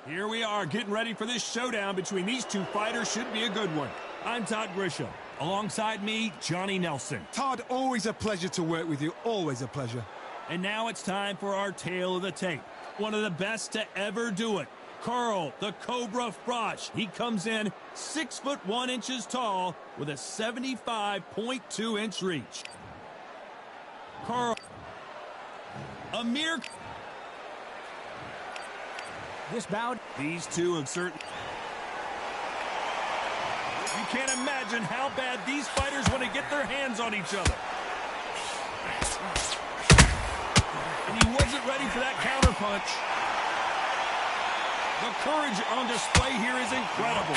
Here we are, getting ready for this showdown between these two fighters. Should be a good one. I'm Todd Grisham. Alongside me, Johnny Nelson. Todd, always a pleasure to work with you. Always a pleasure. And now it's time for our tale of the tape. One of the best to ever do it. Carl, the Cobra Frosch. He comes in 6 foot 1 inches tall with a 75.2-inch reach. Carl. Amir. This bout. These two have certain. You can't imagine how bad these fighters want to get their hands on each other. And he wasn't ready for that counterpunch. The courage on display here is incredible.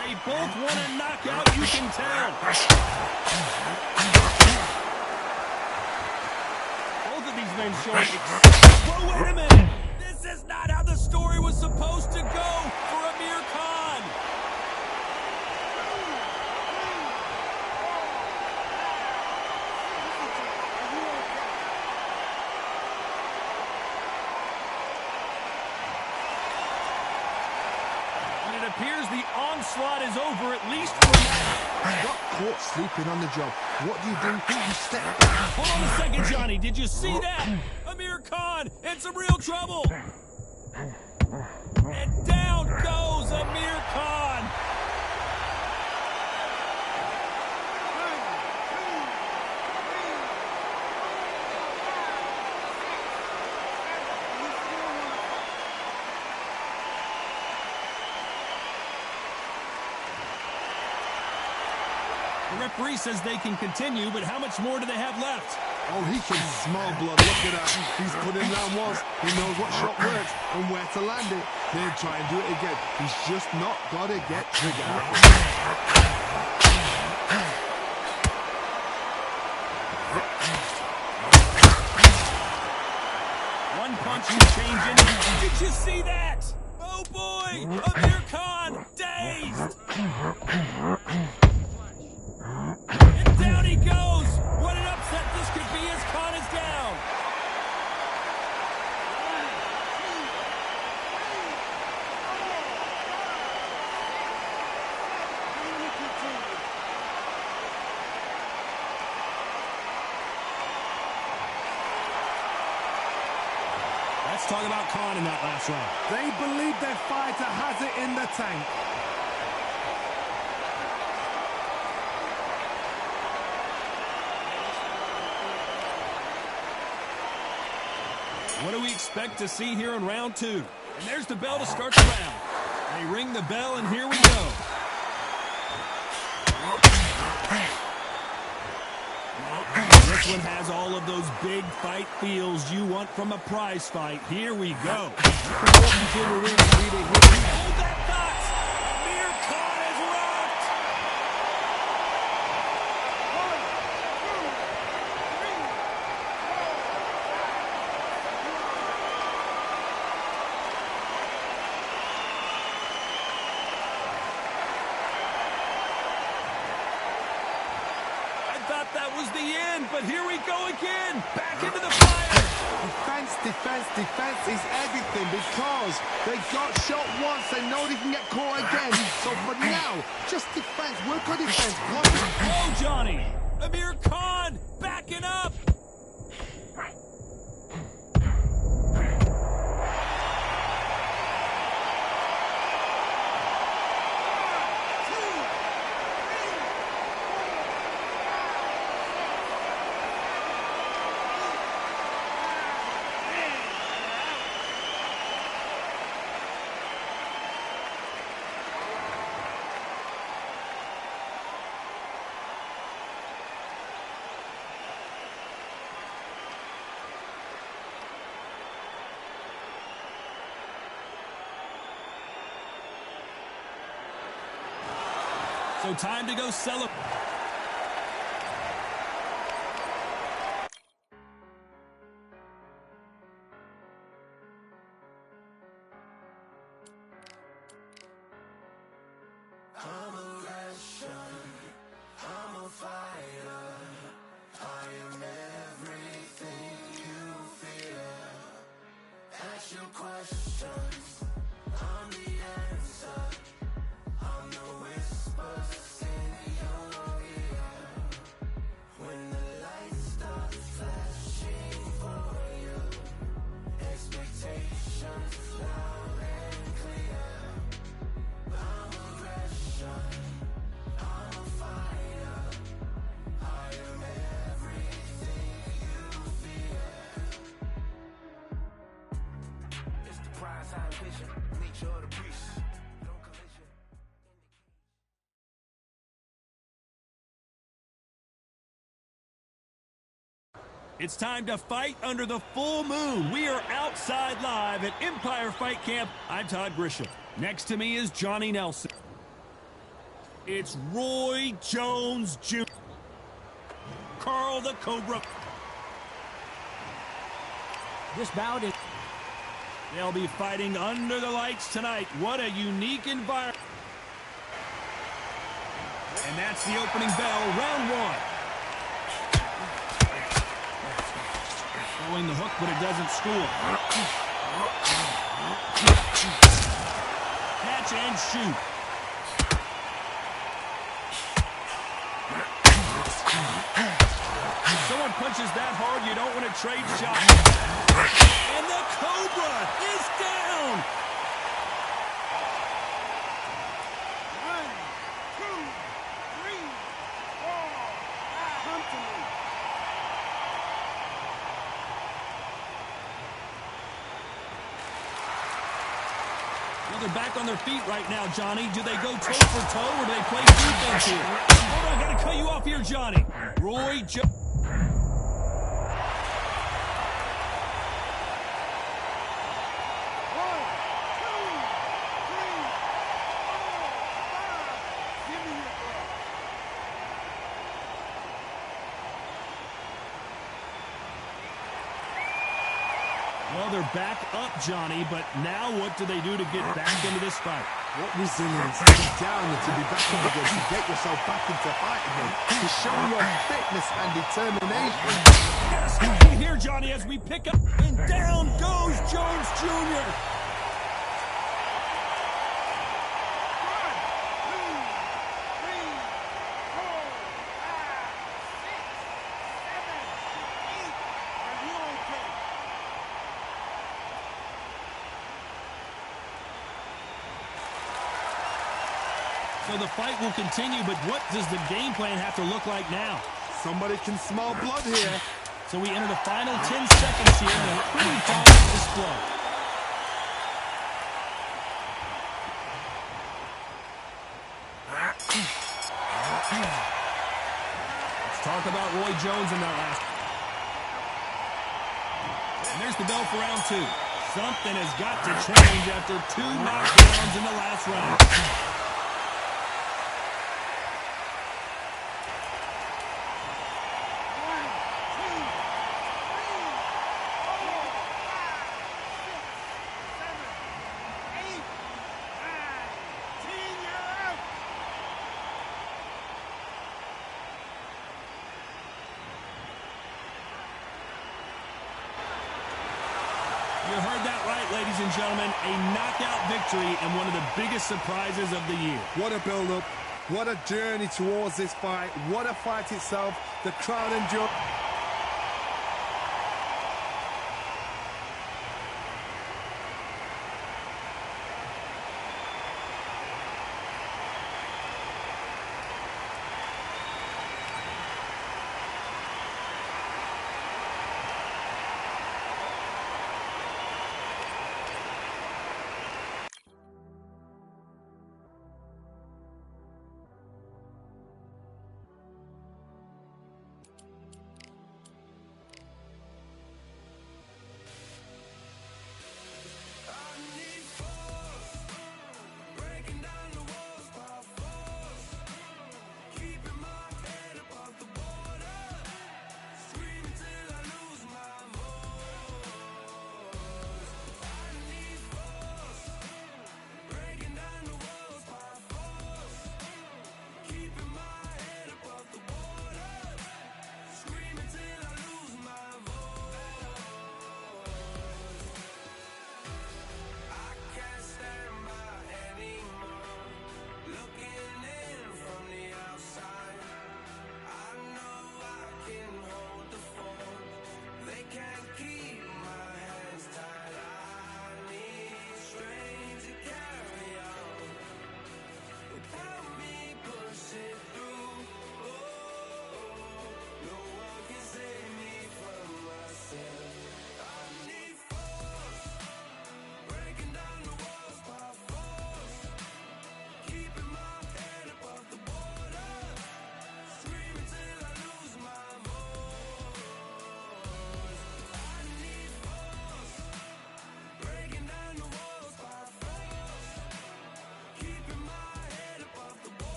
They both want a knockout, you can tell. Both of these men showing. Whoa, wait a minute! This is not how the story was supposed to go for Amir Khan. And it appears the onslaught is over, at least for now. Got caught sleeping on the job. What do? You step back. Hold on a second, Johnny. Did you see that? Amir Khan in some real trouble. And down goes Amir Khan. The referee says they can continue, but how much more do they have left? Oh, he can smell blood. Look at that. He's put him down once. He knows what shot works and where to land it. Then try and do it again. He's just not got to get triggered. One punch and change in. Did you see that? Oh boy! Amir Khan dazed! And down he goes! What an upset this could be as Khan is down! Let's talk about Khan in that last round. They believe their fighter has it in the tank. What do we expect to see here in round 2? And there's the bell to start the round. They ring the bell, and here we go. This one has all of those big fight feels you want from a prize fight. Here we go. Hold that thought! Amir Khan is rocked! That was the end, but here we go again. Back into the fire. Defense is everything because they got shot once. They know they can get caught again. So for now, just defense. Work on defense. Oh, Johnny. Amir Khan backing up. So time to go celebrate. I'm a Russian, I'm a fighter. It's time to fight under the full moon. We are outside live at Empire Fight Camp. I'm Todd Grisham. Next to me is Johnny Nelson. It's Roy Jones Jr. Carl the Cobra. This bout is... They'll be fighting under the lights tonight. What a unique environment. And that's the opening bell, round one. Throwing the hook, but it doesn't score. Catch and shoot. If someone punches that hard, you don't want to trade shots. And the Cobra is down. 1, 2, 3, 4, 5. Come to me. Well, they're back on their feet right now, Johnny. Do they go toe for toe or do they play defense here? Hold on, I gotta cut you off here, Johnny. Roy Jones. Well, they're back up, Johnny, but now what do they do to get back into this fight? What resilience to be down and to be back up again, to get yourself back into fight again, to show your fitness and determination. Yes, here, Johnny, as we pick up, and down goes Jones Jr. So the fight will continue, but what does the game plan have to look like now? Somebody can smell blood here. So we enter the final 10 seconds here in a pretty fast display. Let's talk about Roy Jones in that last. And there's the bell for round two. Something has got to change after 2 knockdowns in the last round. You heard that right, ladies and gentlemen. A knockout victory and one of the biggest surprises of the year. What a build-up. What a journey towards this fight. What a fight itself. The crowd enjoyed.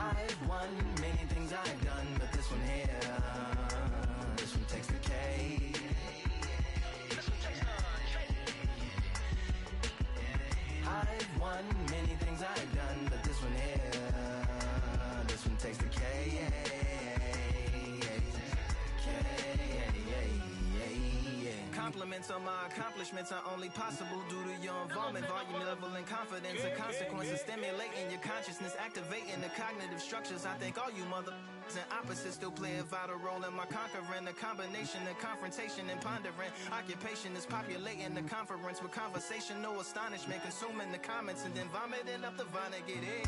I've won many things I've done, but this one here, this one takes the cake. I've won many things I've done, but this one here, this one takes the cake. Compliments on my accomplishments are only possible due to your involvement, volume, level, and confidence. The consequences stimulating your consciousness, activating the cognitive structures. I think all you mother and opposites still play a vital role in my conquering. The combination of confrontation and pondering. Occupation is populating the conference with conversation, no astonishment, consuming the comments and then vomiting up the Vonnegut. Hey.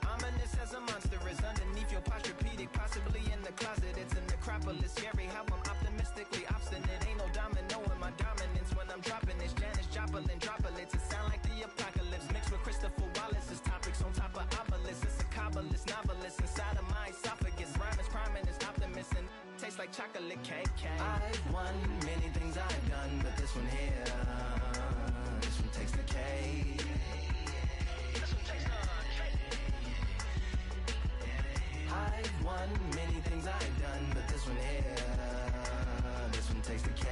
Ominous as a monster is underneath your posturepedic, possibly in the closet. It's a necropolis, scary how I'm optimistically obstinate. Ain't no domino in my dominance when I'm dropping this. Janis Joplin droplets, it sound like the apocalypse mixed with Christopher Wallace's topics on top of obelisks. It's a kabbalist novelist inside of my esophagus. Rhyme is priming, it's optimist and tastes like chocolate cake. I've won many things I've done, but this one here, this one takes the cake. I've won many things I've done, but this one here, this one takes the cake.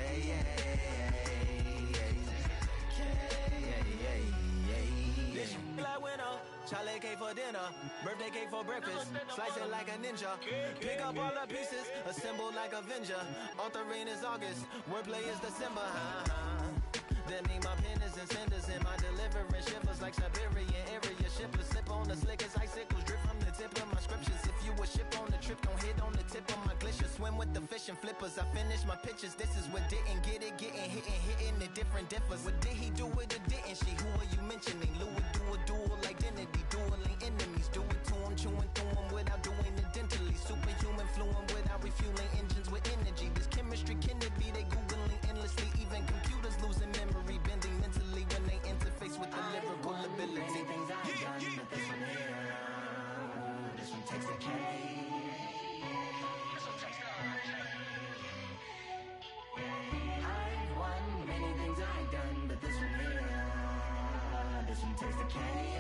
Like winner, chocolate cake for dinner, birthday cake for breakfast, slice it like a ninja, pick up all the pieces, assemble like Avenger. Author rain is August, wordplay is December. That mean my pen is in cinders and my deliverance shivers like Siberian area shippers. Slip on the slickest icicles, drip from the tip of my scriptures. If you a ship on the trip, don't hit on the tip of my glacier. Swim with the fish and flippers. I finish my pictures. This is what didn't get it, getting hitting the different differs. What did he do with it, didn't she? Who are you mentioning? Louis do a dual identity, dueling enemies. Do it to him, chewing through him without doing it dentally. Superhuman, fluent without refueling engines with energy. This chemistry can it be? They googling endlessly. Even computers losing memory, bending mentally when they interface with the lyrical ability. Things I've done, but this one here, this one takes the cake. I've won many things I've done, but this one here, this one takes the cake.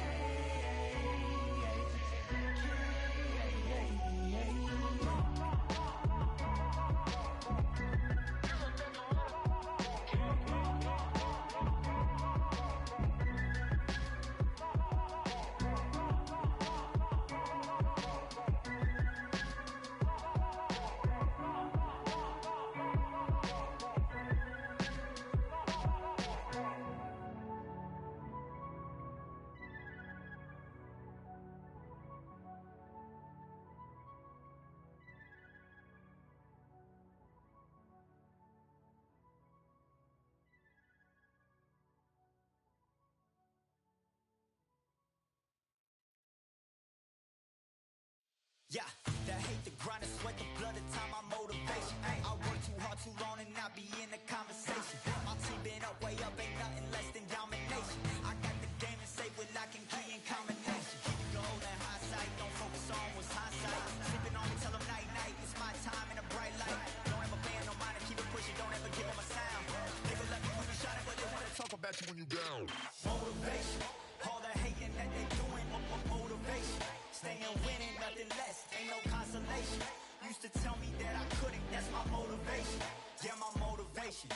Yeah, the hate, the grind, the sweat, the blood, the time, my motivation. I work too hard, too long, and not be in the conversation. My team been up, way up, ain't nothing less than domination. I got the game and say with lock and key and combination. Keep it gold and high sight, don't focus on what's hindsight. Sleeping on me, tell them night, night, it's my time in a bright light. Don't ever band, no mind, keep it pushing, don't ever give them a sound. They will let me when you shining, but they wanna talk about you when you down. Motivation, all the hating that they doing, motivation. Staying winning, nothing less, ain't no consolation. Used to tell me that I couldn't, that's my motivation. Yeah, my motivation,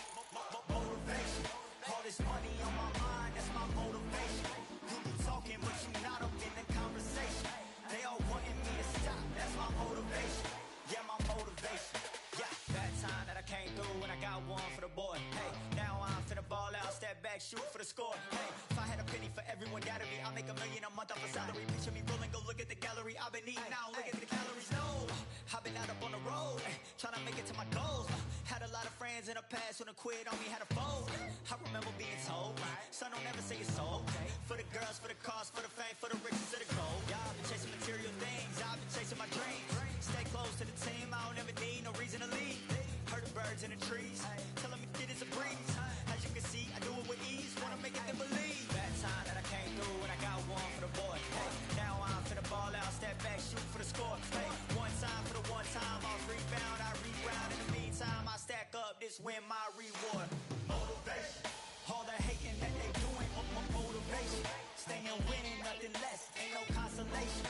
motivation. All this money on my mind, that's my motivation. You be talking, but you not up in the conversation. They all wanting me to stop, that's my motivation. Yeah, my motivation. Yeah, that time that I came through and I got one for the boy. Hey, now I'm finna ball out, step back, shoot for the score. Hey, if I had a penny for everyone doubted me, I'll make $1 million a month off a salary. Picture me rolling, go look at the gallery. I've been eating now, look at the calories. No, I've been out up on the road, trying to make it to my goals. Had a lot of friends in the past when I quit on me, had a fold. I remember being told, son, don't ever say it's sold. For the girls, for the cars, for the fame, for the riches, for the gold. Yeah, I've been chasing material things, I've been chasing my dreams. Stay close to the team, I don't ever need no reason to leave. Heard the birds in the trees, tell them it is a breeze. As you can see, I do it with ease, wanna make it them believe. That time that I came through and I got one for the boy. Hey, now I'm finna ball out, step back, shoot for the score. Hey, one time for the one time, I'll rebound, I reground. In the meantime, I stack up, this win my reward. Motivation, all the hating that they doing, motivation. Staying winning, nothing less, ain't no consolation.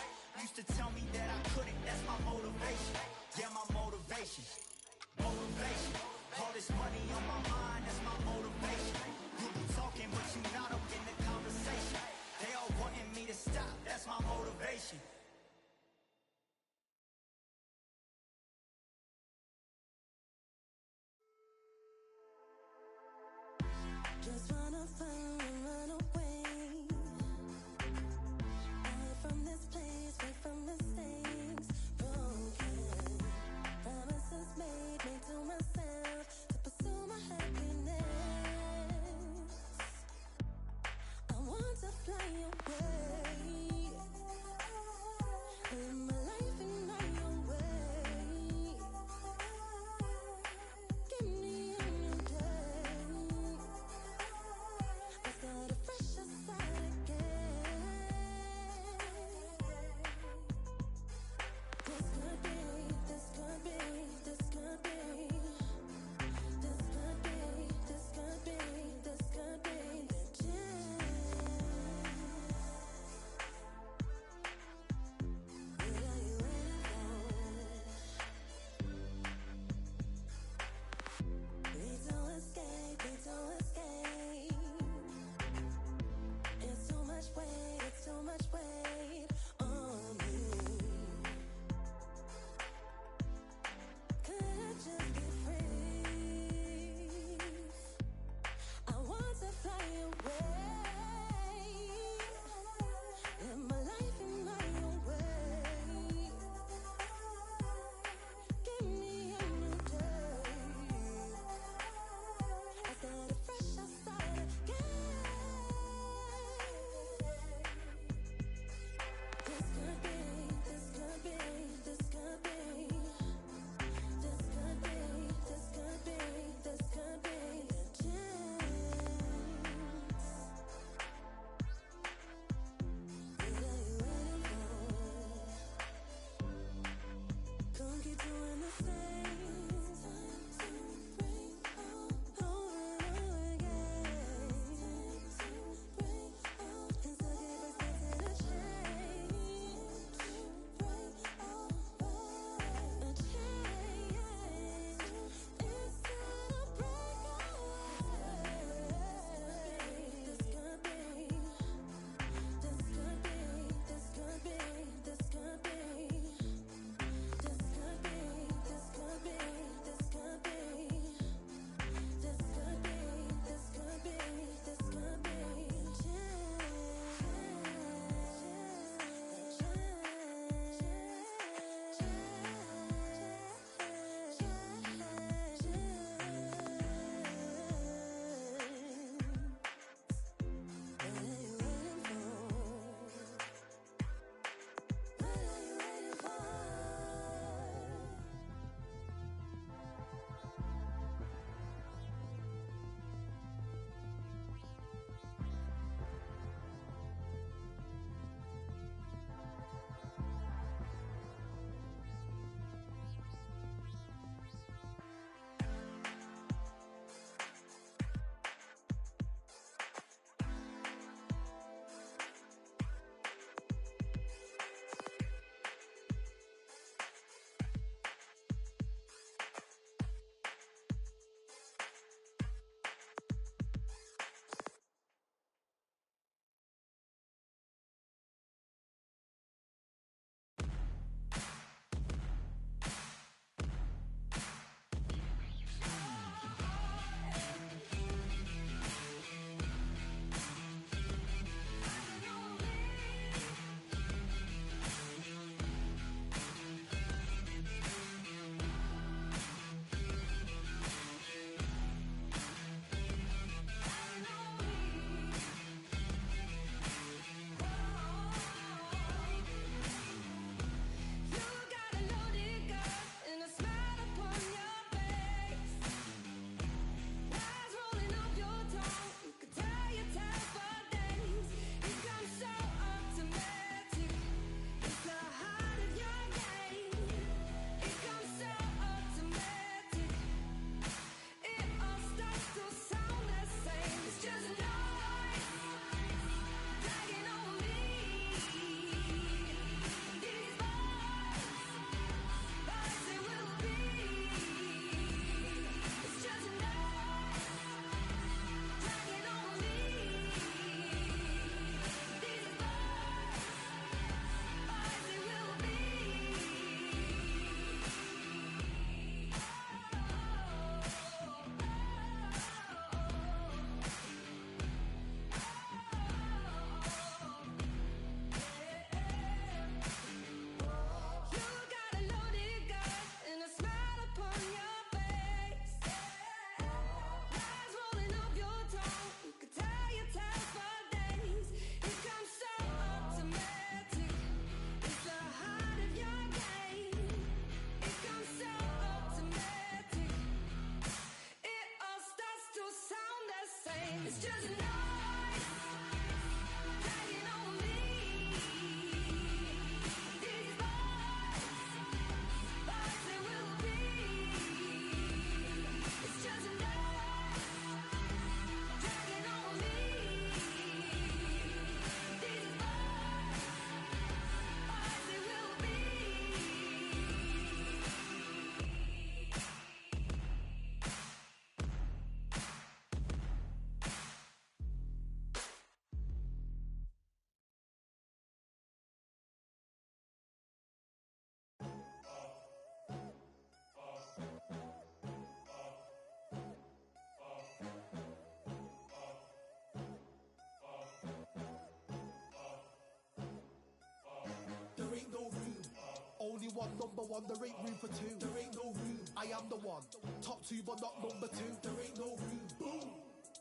one, there ain't room for two. There ain't no room. I am the one. Top two, but not number two. There ain't no room. Boom.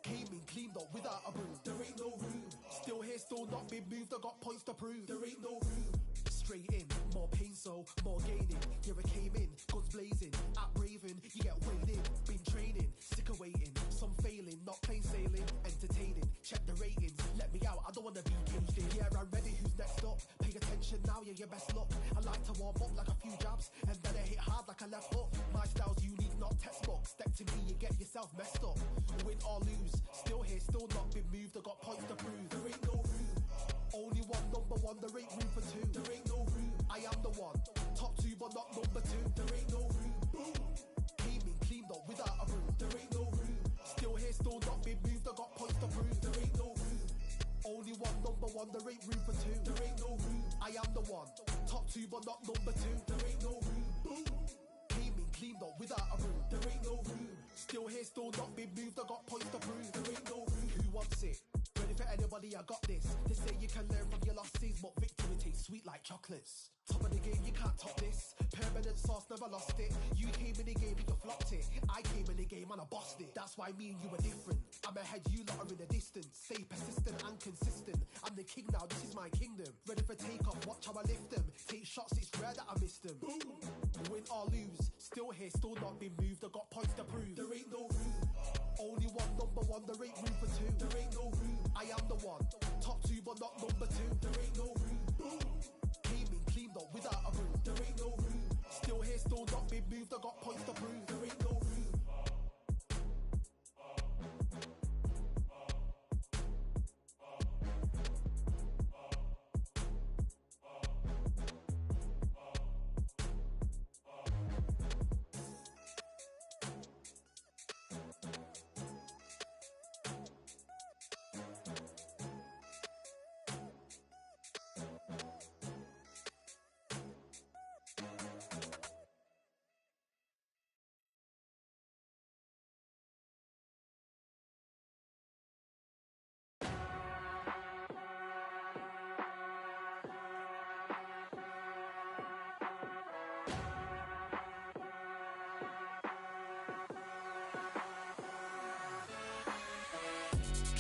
Came in, cleaned up without a broom. There ain't no room. Still here, still not been moved. I got points to prove. There ain't no room. Straight in, more pain, so more gaining. Here I came in, guns blazing. At Raven, you get weighed in. Been training, sick of waiting. Some failing, not plain sailing. Entertaining, check the ratings. Let me out, I don't wanna be caged in. Yeah, I'm ready, who's next up? Pay attention now, yeah, your best luck. I like to warm up like a few jabs, and then I hit hard like a left hook. My style's unique, not textbook. Step to me, you get yourself messed up. Win or lose, still here, still not been moved. I got points to prove. There ain't no room. Only one, number one, there ain't room for two. There ain't no room. I am the one. Top two, but not number two. There ain't no room. Boom. Came in, cleaned up without a broom. There ain't no room. Still here, still not been moved. I got points to prove. There ain't no room. Only one, number one, there ain't room for two. There ain't no room. I am the one. Top two, but not number two. There ain't no room. Boom. Came in, cleaned up without a broom. There ain't no room. Still here, still not been moved. I got points to prove. There ain't no room. Who wants it? Ready for anybody, I got this. They say you can learn from your losses, but victory tastes sweet like chocolates. Top of the game, you can't top this. Permanent sauce, never lost it. You came in the game and you flopped it. I came in the game and I bossed it. That's why me and you are different. I'm ahead, you lot are in the distance. Stay persistent and consistent. I'm the king now, this is my kingdom. Ready for take-off, watch how I lift them. Take shots, it's rare that I miss them. Win or lose, still here, still not been moved. I got points to prove. There ain't no room. Only one, number one, there ain't room for two. There ain't no room. I am the one. Top two, but not number two. There ain't no room. Boom. Came in, cleaned up without a broom. There ain't no room. Still here, still not been moved. I got points to prove. There ain't no room.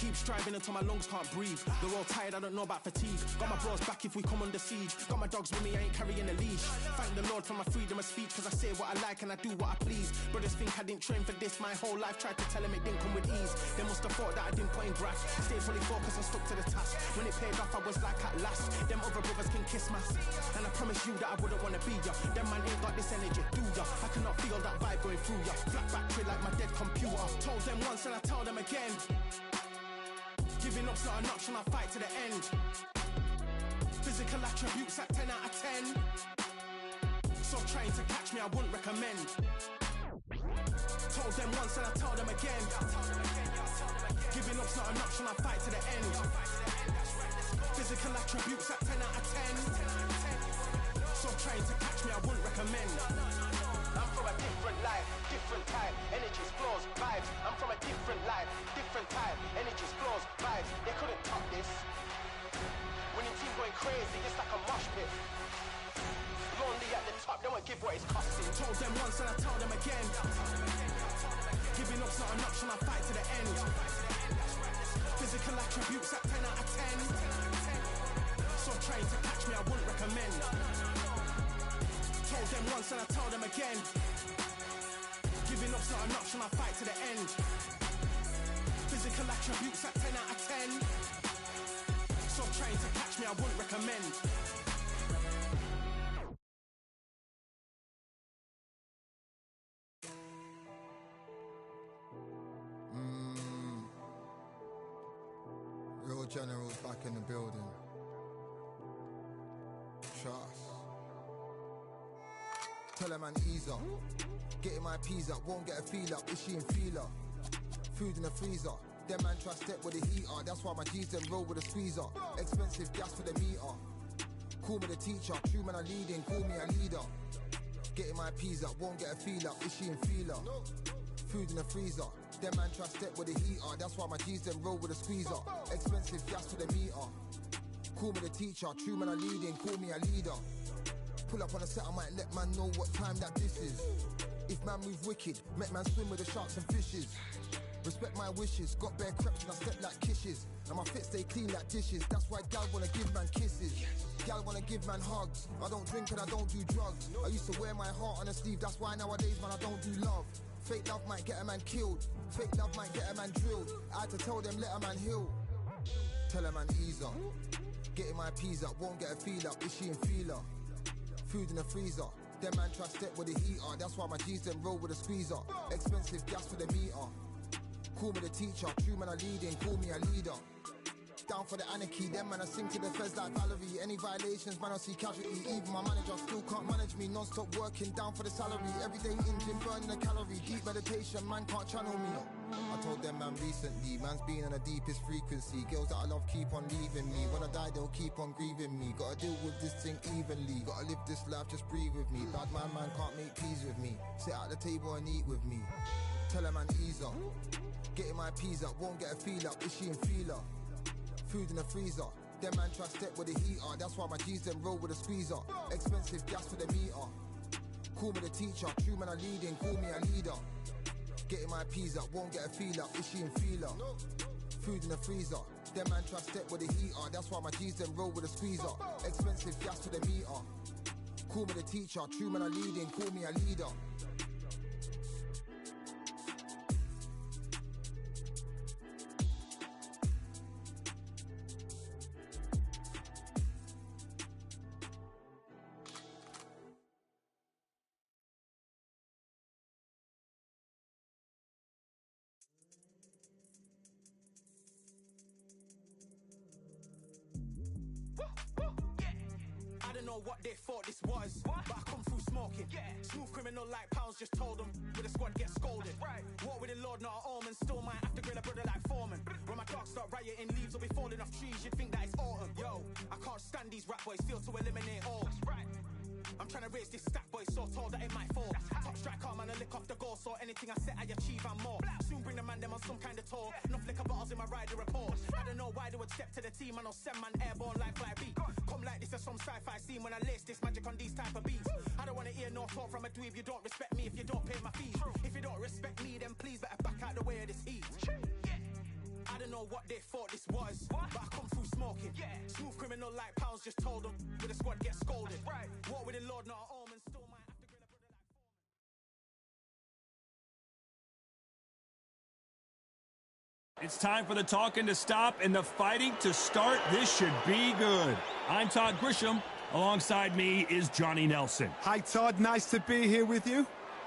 Keep striving until my lungs can't breathe. They're all tired, I don't know about fatigue. Got my bros back if we come under siege. Got my dogs with me, I ain't carrying a leash. Thank the Lord for my freedom of speech, cause I say what I like and I do what I please. Brothers think I didn't train for this my whole life. Tried to tell them it didn't come with ease. They must have thought that I didn't put in graft. Stayed fully focused and stuck to the task. When it paid off, I was like at last. Them other brothers can kiss my ass. And I promise you that I wouldn't wanna be ya. Them man ain't got this energy, do ya? I cannot feel that vibe going through ya. Flat battery like my dead computer. Told them once and I tell them again. Giving up's not an option, I fight to the end. Physical attributes at 10 out of 10. So trying to catch me, I wouldn't recommend. Told them once and I tell them again. Giving up's not an option, I fight to the end. Physical attributes at 10 out of 10. So trying to catch me, I wouldn't recommend. I'm from a different life, different time, energies, flows, vibes. I'm from a different life, different time, energies, flows, vibes. They couldn't top this. Winning team going crazy, it's like a mosh pit. Lonely at the top, they won't give what it's costing. Told them once and I tell them again. Giving up's not an option, I fight to the end. Physical attributes at 10 out of 10. So trying to catch me, I wouldn't recommend. Told them once and I tell them again. Giving up's not an option, I fight to the end. Physical attributes at 10 out of 10. So trying to catch me, I wouldn't recommend. Real generals back in the building. Trust. Tell a man ease up. Getting my peas up, won't get a feel up. Is she in feeler? Food in the freezer. Them man try step with the heater. That's why my G's them roll with a squeezer. Expensive gas for the meter. Call me the teacher. True man I leading, call me a leader. Getting my peas up, won't get a feel up. Is she in feeler? Food in the freezer. Them man try step with the heater. That's why my G's them roll with a squeezer. Expensive gas for the meter. Call me the teacher. True man I leading, call me a leader. Pull up on a set, I might let man know what time that this is. If man move wicked, make man swim with the sharks and fishes. Respect my wishes, got bare creps and I step like kisses. And my fit stay clean like dishes, that's why gal wanna give man kisses. Gal wanna give man hugs, I don't drink and I don't do drugs. I used to wear my heart on a sleeve, that's why nowadays man I don't do love. Fake love might get a man killed, fake love might get a man drilled. I had to tell them let a man heal. Tell a man ease up, getting my peas up, won't get a feel up, is she in feeler? Food in the freezer, them man try step with the heater, that's why my G's them roll with a squeezer. Expensive gas for the meter. Call me the teacher, true man I leading, call me a leader. Down for the anarchy, them man I sing to the feds like Valerie. Any violations, man I see casualty. Even my manager still can't manage me. Non-stop working, down for the salary. Everyday engine, burning a calorie. Deep meditation, man can't channel me. I told them man recently, man's been on the deepest frequency. Girls that I love keep on leaving me. When I die they'll keep on grieving me. Gotta deal with this thing evenly. Gotta live this life, just breathe with me. Bad man can't make peace with me. Sit at the table and eat with me. Tell a man ease up, getting my peas up, won't get a feel up, is she in feeler? Food in the freezer, them man try step with the heater, that's why my G's them roll with a squeezer. Expensive gas for the meter. Call me the teacher, true man I leading, call me a leader. Getting my peas up, won't get a feel up, is she in feeler? Food in the freezer, them man try step with the heater, that's why my G's them roll with a squeezer. Expensive gas for the meter. Call me the teacher, true man I leading, call me a leader. I don't know what they thought this was, but I come through smoking. Smooth criminal like pounds, just told them with a squad get scolded. Walk with the Lord, not an almond. Still might have to grill a brother like Foreman. When my dogs start rioting, leaves will be falling off trees. You'd think that it's autumn. Yo, I can't stand these rap boys, feel to eliminate all. I'm trying to raise this stack boy so tall that it might fall. Top striker, man, I lick off the goal, so anything I set I achieve and more. Soon bring the man them on some kind of tour. Enough liquor bottles in my rider report. I don't know why they would step to the team, and I'll send man airborne like fly beat. Come like this as some sci-fi scene when I lace this magic on these type of beats. I don't wanna hear no talk from a dweeb. You don't respect me if you don't pay my fees. If you don't respect me, then please better back out the way of this heat. I don't know what they thought this was, but I come through smoking. Smooth criminal like pounds, just told them with a squad get scolded. Walk with the Lord, not an omen. Still might have to grill a brother like Foreman. It's time for the talking to stop and the fighting to start. This should be good. I'm Todd Grisham. Alongside me is Johnny Nelson. Hi, Todd. Nice to be here with you.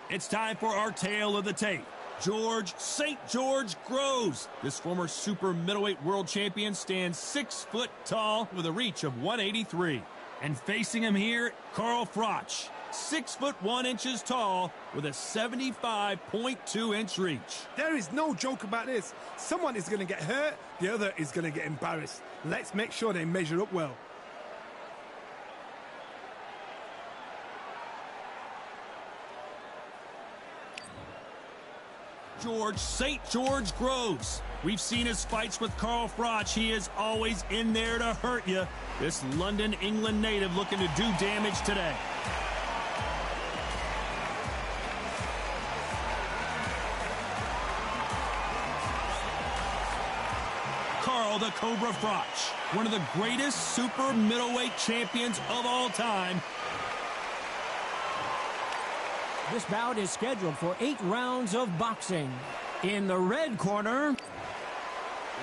It's time for our tale of the tape. George St. George Groves. This former super middleweight world champion stands 6 foot tall with a reach of 183. And facing him here, Carl Froch, 6 foot 1 inches tall with a 75.2 inch reach. There is no joke about this. Someone is going to get hurt, the other is going to get embarrassed. Let's make sure they measure up well. George St. George Groves. We've seen his fights with Carl Froch. He is always in there to hurt you. This London, England native looking to do damage today. Carl the Cobra Froch, one of the greatest super middleweight champions of all time. This bout is scheduled for 8 rounds of boxing. In the red corner,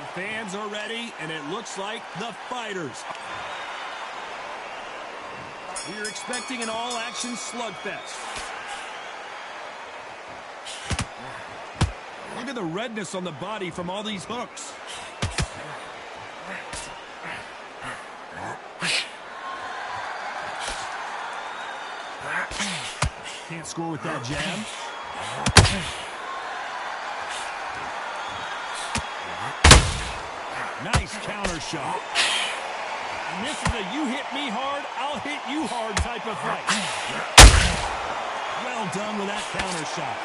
The fans are ready, and it looks like the fighters. We're expecting an all-action slugfest. Look at the redness on the body from all these hooks. Can't score with that jab. Nice counter shot. And this is a you hit me hard, I'll hit you hard type of fight. Well done with that counter shot.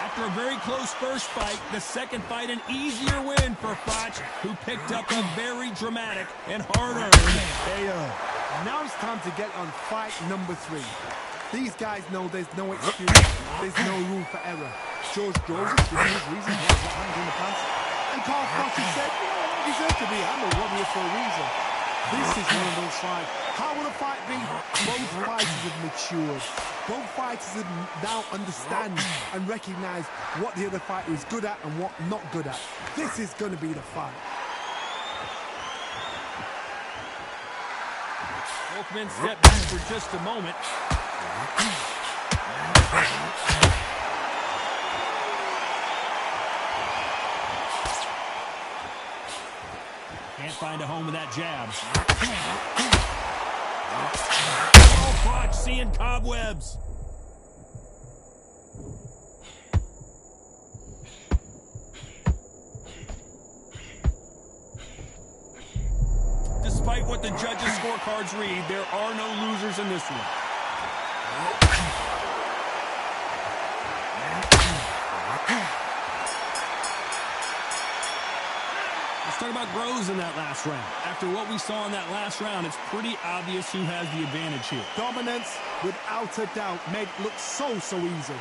At After a very close first fight, the second fight an easier win for Froch, who picked up a very dramatic and hard-earned KO. Now it's time to get on fight number 3. These guys know there's no excuse, there's no room for error. George draws it, for his reasons, what happened in the past. And Carl Froch has said, you deserve to be. I'm a warrior for a reason. This is one of those fights. How will a fight be? Both fighters have matured. Both fighters now understand and recognize what the other fighter is good at and what not good at. This is going to be the fight. Both men step back for just a moment. Can't find a home with that jab. Oh, Froch seeing cobwebs. Despite what the judges' scorecards read, there are no losers in this one. Let's talk about Groves in that last round. After what we saw in that last round, it's pretty obvious who has the advantage here. Dominance, without a doubt, made it look so easy.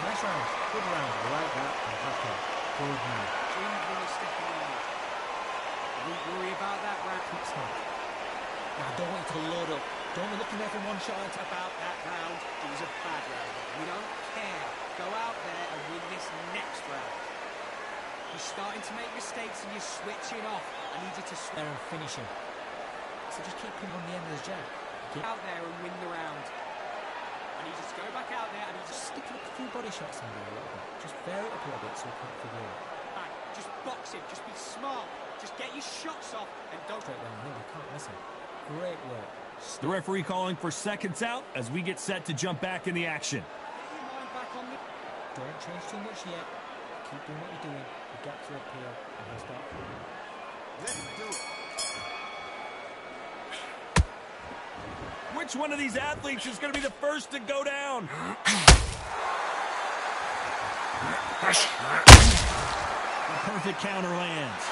Nice round. Good round. I like that. Okay. Good man. Don't worry about that round. Now, I don't want you to load up. Don't be looking there for one shot about that round. It was a bad round. We don't care. Go out there and win this next round. You're starting to make mistakes and you're switching off. I need you to there and finish him. So just keep him on the end of the jab. Get out there and win the round. I need you to go back out there and just stick up a few body shots in there a little bit. Just vary it up a little bit so we can't figure it out. Right, just box him. Just be smart. Just get your shots off and don't... Straight down, no, you can't miss him. Great work. The referee calling for seconds out as we get set to jump back in the action. Get your mind back on the... Don't change too much yet. Keep doing what you're doing. You get to appeal and he'll start. Let's do it. Which one of these athletes is going to be the first to go down? The perfect counter lands.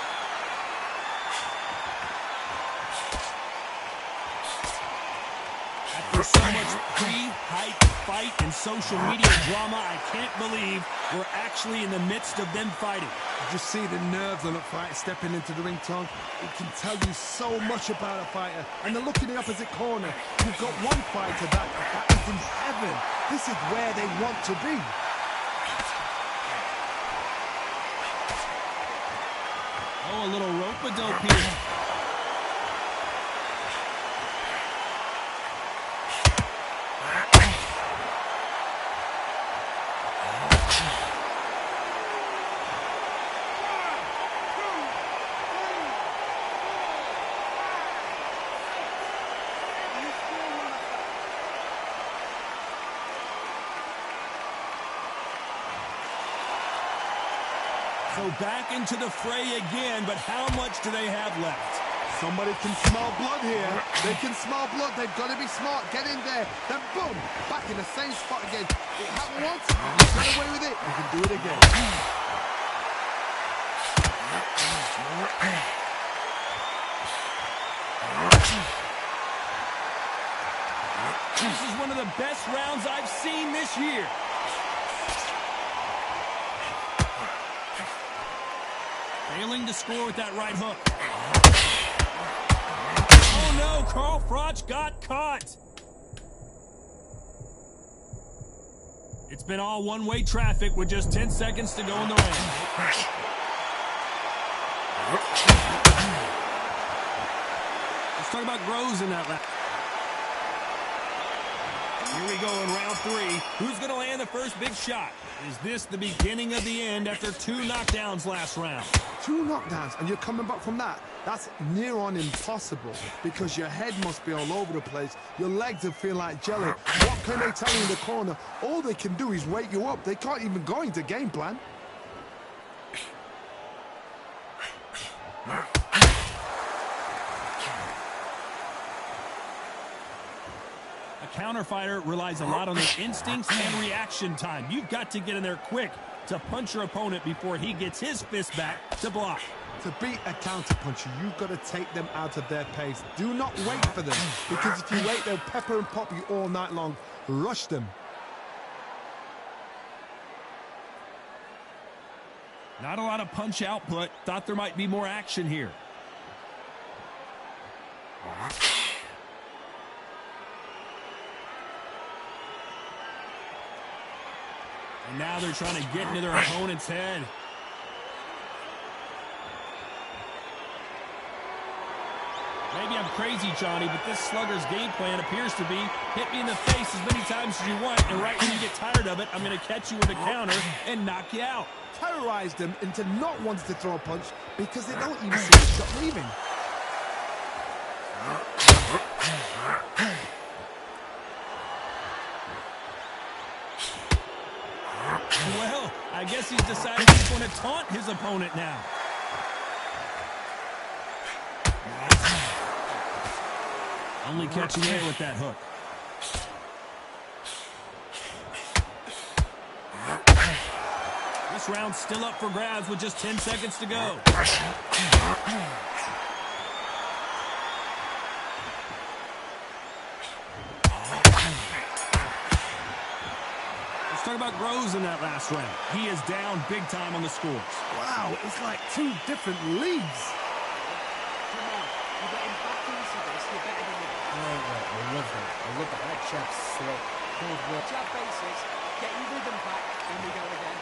After so much pre-hype fight and social media drama, I can't believe we're actually in the midst of them fighting. Just see the nerves on a fighter stepping into the ring, Tom. It can tell you so much about a fighter. And the look in the opposite corner, you've got one fighter that is in heaven. This is where they want to be. Oh, a little rope-a-dope here. So back into the fray again, but how much do they have left? Somebody can smell blood here. They can smell blood. They've got to be smart. Get in there. Then boom, back in the same spot again. It happened once. You get away with it. You can do it again. This is one of the best rounds I've seen this year. Failing to score with that right hook. Oh no, Carl Froch got caught. It's been all one-way traffic with just 10 seconds to go in the round. Let's talk about Groves in that lap. Here we go in round 3. Who's going to land the first big shot? Is this the beginning of the end after 2 knockdowns last round? 2 knockdowns, and you're coming back from that. That's near on impossible because your head must be all over the place. Your legs will feel like jelly. What can they tell you in the corner? All they can do is wake you up. They can't even go into game plan. A counter fighter relies a lot on their instincts and reaction time. You've got to get in there quick to punch your opponent before he gets his fist back to block. To beat a counter puncher, you've got to take them out of their pace. Do not wait for them, because if you wait, they'll pepper and pop you all night long. Rush them. Not a lot of punch output. Thought there might be more action here. And now they're trying to get into their opponent's head. Maybe I'm crazy, Johnny, but this slugger's game plan appears to be hit me in the face as many times as you want, and right when you get tired of it, I'm going to catch you with a counter and knock you out. Terrorize them into not wanting to throw a punch because they don't even see the shot leaving. Well, I guess he's decided he's going to taunt his opponent now. Only catching air with that hook. This round's still up for grabs with just 10 seconds to go. Let's talk about Groves in that last round. He is down big time on the scores. Wow, it's like two different leagues. I love that. That jab's slick. Jab basics, get your rhythm back, and we go again.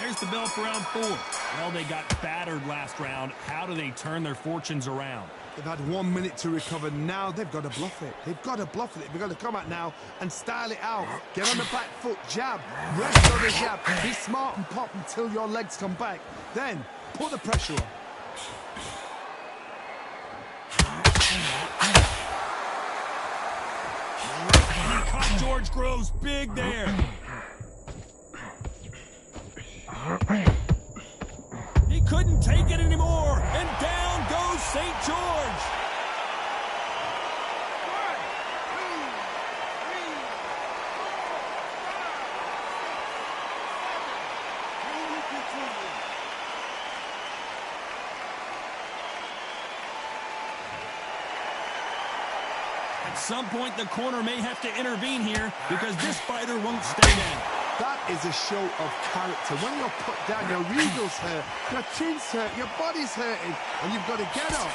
There's the bell for round 4. Well, they got battered last round. How do they turn their fortunes around? They've had 1 minute to recover. Now they've got to bluff it. They've got to bluff it. They've got to come out now and style it out. Get on the back foot, jab, rest on the jab. Be smart and pop until your legs come back. Then put the pressure on. He caught George Groves big there. He couldn't take it anymore, and down goes St. George. At some point, the corner may have to intervene here because this fighter won't stay down. That is a show of character. When you're put down, your eagles hurt, your chin's hurt, your body's hurting, and you've got to get up,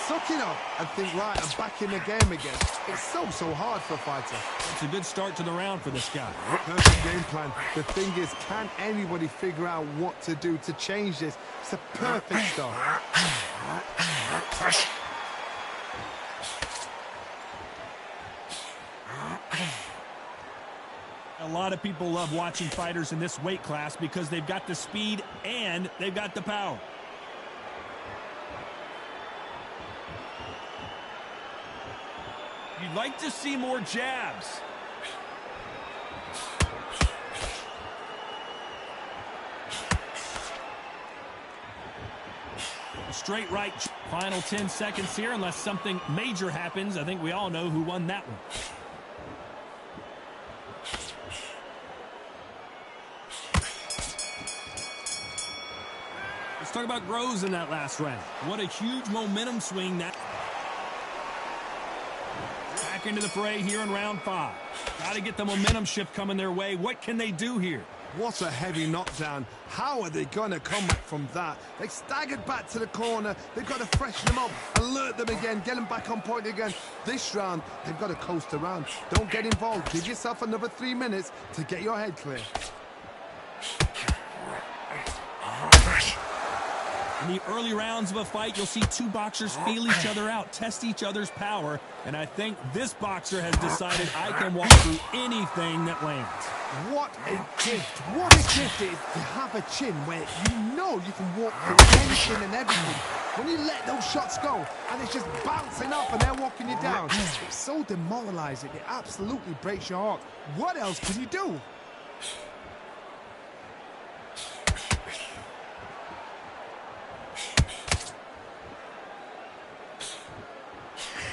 suck it up, and think, right, I'm back in the game again. It's so hard for a fighter. It's a good start to the round for this guy. Perfect game plan. The thing is, can anybody figure out what to do to change this? It's a perfect start. A lot of people love watching fighters in this weight class because they've got the speed and they've got the power. You'd like to see more jabs. Straight right. Final 10 seconds here unless something major happens. I think we all know who won that one. Let's talk about Groves in that last round. What a huge momentum swing that. Back into the fray here in round 5. Got to get the momentum shift coming their way. What can they do here? What a heavy knockdown. How are they going to come back from that? They staggered back to the corner. They've got to freshen them up, alert them again, get them back on point again. This round, they've got to coast around. Don't get involved. Give yourself another 3 minutes to get your head clear. In the early rounds of a fight, you'll see two boxers feel each other out, test each other's power, and I think this boxer has decided I can walk through anything that lands. What a gift. What a gift it is to have a chin where you know you can walk through anything and everything. When you let those shots go and it's just bouncing up and they're walking you down, it's so demoralizing. It absolutely breaks your heart. What else can you do?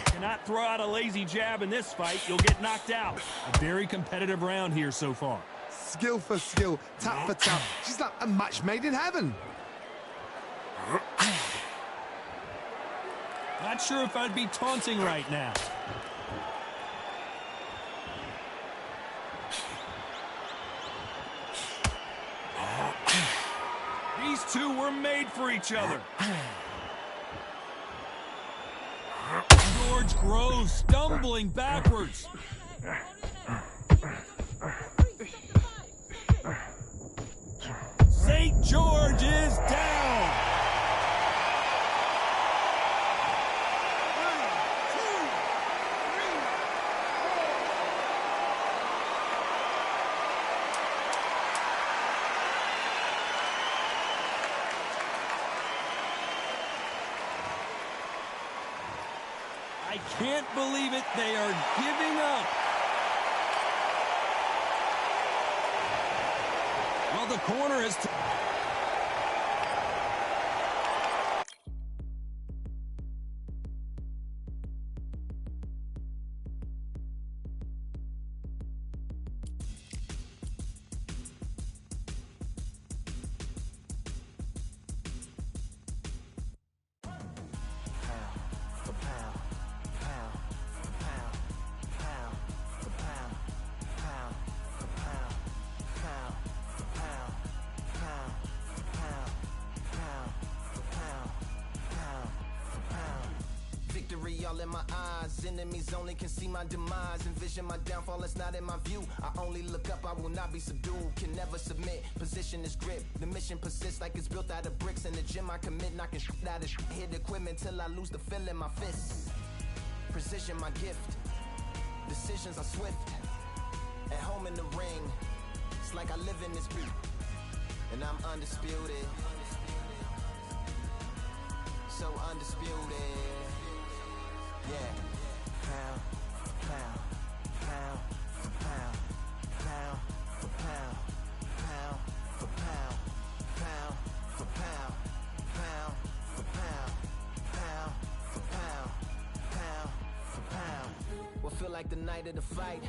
Cannot throw out a lazy jab in this fight, you'll get knocked out. A very competitive round here so far. Skill for skill, tap for tap. She's like a match made in heaven. Not sure if I'd be taunting right now. These two were made for each other. George Groves stumbling backwards. St. George is down. I can't believe it. They are giving up. Well, the corner is... Victory all in my eyes, enemies only can see my demise. Envision my downfall, it's not in my view. I only look up, I will not be subdued. Can never submit, position is grip. The mission persists like it's built out of bricks. In the gym I commit, knocking shit out of shit. Hit equipment till I lose the feel in my fists. Precision my gift, decisions are swift. At home in the ring, it's like I live in this beat. And I'm undisputed, so undisputed. Yeah. Pound for pound, pound for pound, pound for pound, pound for pound, pound for pound, pound for pound, pound for pound, pound for pound. What feel like the night of the fight?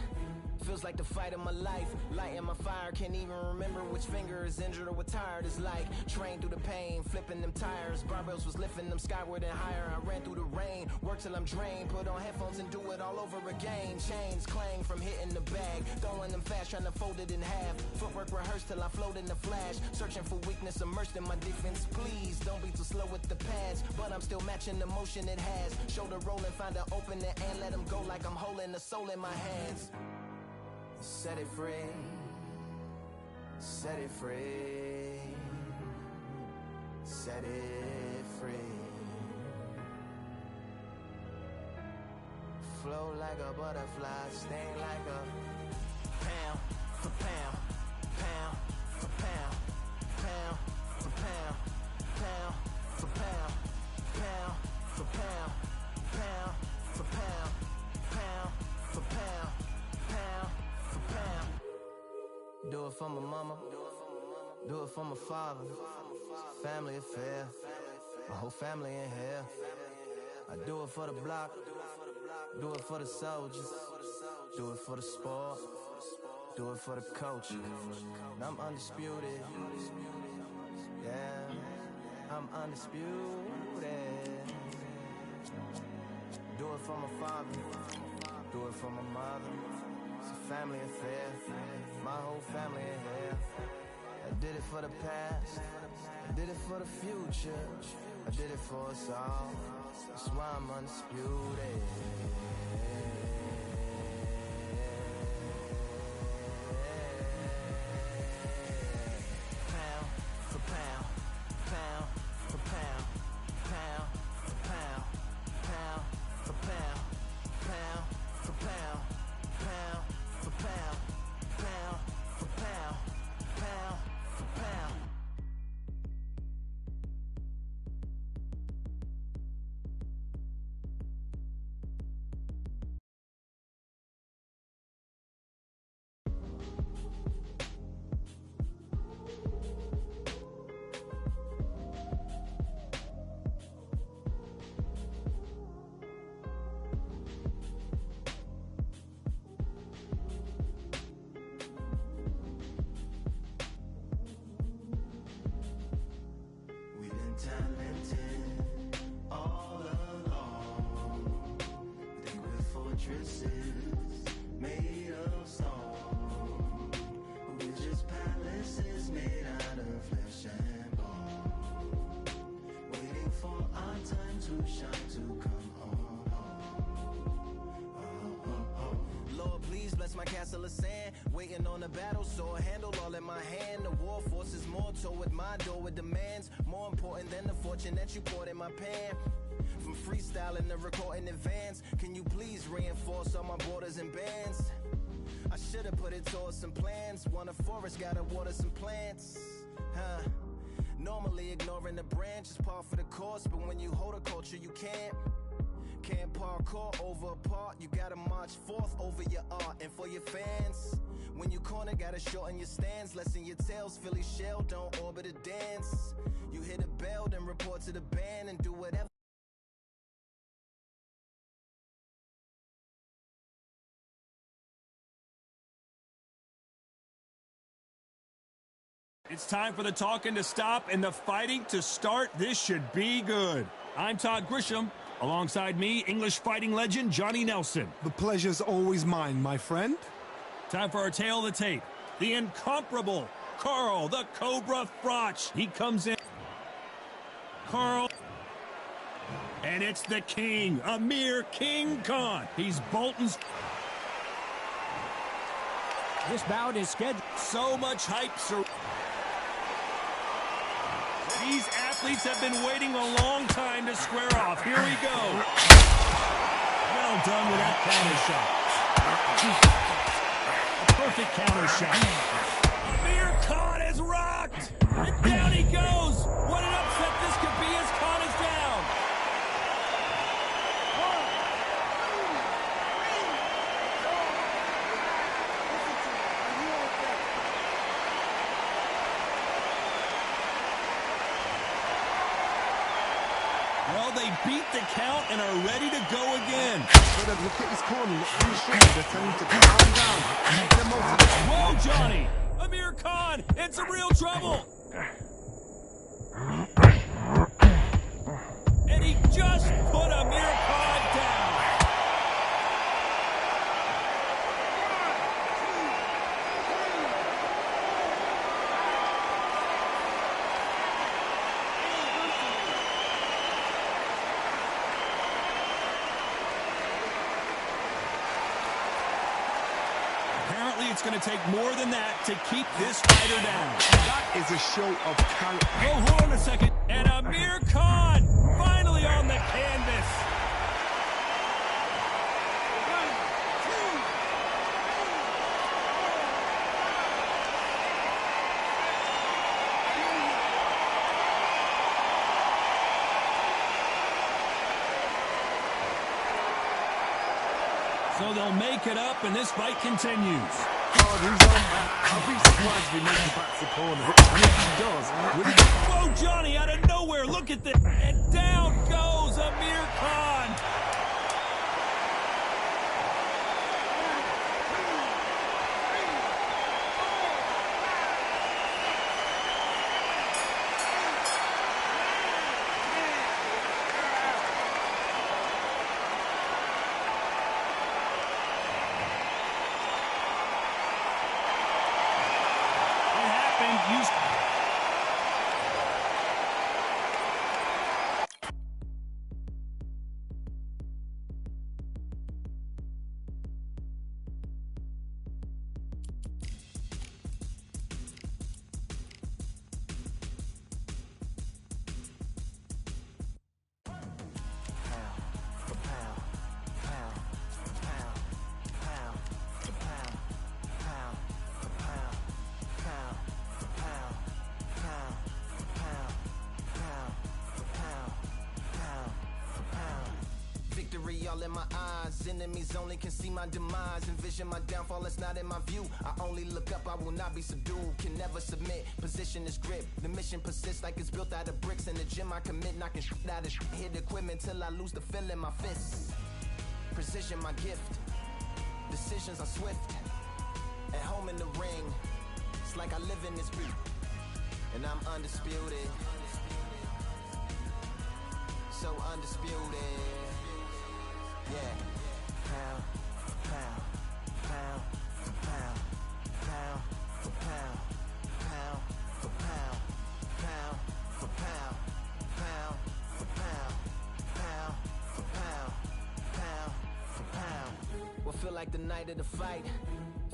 Feels like the fight of my life. Lighting my fire, can't even remember which finger is injured or what tired is like. Trained through the pain, flipping them tires. Barbells was lifting them skyward and higher. I ran through the rain, worked till I'm drained. Put on headphones and do it all over again. Chains clang from hitting the bag. Throwing them fast, trying to fold it in half. Footwork rehearsed till I float in the flash. Searching for weakness, immersed in my defense. Please, don't be too slow with the pads. But I'm still matching the motion it has. Shoulder rolling, find an opening and let them go like I'm holding the soul in my hands. Set it free, set it free, set it free. Flow like a butterfly, sting like a pound for pound, pound for pound, pound for pound, pound for pound, pound for pound, pound for pound, pound for pound, pound. Do it for my mama, do it for my father. Family affair, my whole family in here. I do it for the block, do it for the soldiers, do it for the sport, do it for the culture. And I'm undisputed, yeah, I'm undisputed. Do it for my father, do it for my mother. It's a family affair, my whole family in here. I did it for the past, I did it for the future, I did it for us all. That's why I'm undisputed. talented all along. Think we're fortresses made of stone. We're just palaces made out of flesh and bone. Waiting for our time to shine, to come on home. Lord, please bless my castle of sand. Waiting on the battle, so a handle all in my hand. The war force is more toward my door with demands. More important than the fortune that you poured in my pan. From freestyling to recording advance, can you please reinforce all my borders and bands? I should've put it towards some plans. Want a forest, gotta water some plants. Normally ignoring the branch is par for the course, but when you hold a culture, you can't parkour over a part. You gotta march forth over your art and for your fans. When you corner, gotta shorten your stance. Lessen your tails, Philly shell, don't orbit a dance. You hit a bell, then report to the band and do whatever. It's time for the talking to stop and the fighting to start. This should be good. I'm Todd Grisham. Alongside me, English fighting legend Johnny Nelson. The pleasure's always mine, my friend. Time for our tale of the tape. The incomparable Carl the Cobra Froch. He comes in. Carl. And it's the king, Amir King Khan. He's Bolton's. This bout is scheduled. So much hype. These athletes have been waiting a long time to square off. Here we go. Well done with that counter shot. A perfect counter shot. Amir Khan is rocked. And down he goes. What an upset this could be as Khan is down. Well, they beat the count and are ready to go again. But look at his corner. Look at his shoulder. They're telling him to calm down. Keep them motivated. Whoa, Johnny! Amir Khan in some real trouble. And he just put Amir Khan down. Apparently, it's going to take more than that to keep this fighter down. That is a show of character. Oh, hold on a second. And Amir Khan finally on the canvas. So they'll make it up, and this fight continues. I'll be surprised if he makes it back to the corner. And if he does, will he... Whoa, Johnny, out of nowhere, look at this. And down goes Amir Khan. Victory all in my eyes. Enemies only can see my demise. Envision my downfall, it's not in my view. I only look up, I will not be subdued. Can never submit, position is grip. The mission persists like it's built out of bricks. In the gym I commit, knocking shit out of shit. Hit equipment till I lose the feel in my fists. Precision my gift. Decisions are swift. At home in the ring, it's like I live in this beat. And I'm undisputed. undisputed. Yeah. Pound for pound, pound for pound, pound for pound, pound for pound, pound for pound, pound for pound, pound for pound, pound for pound. What feel like the night of the fight?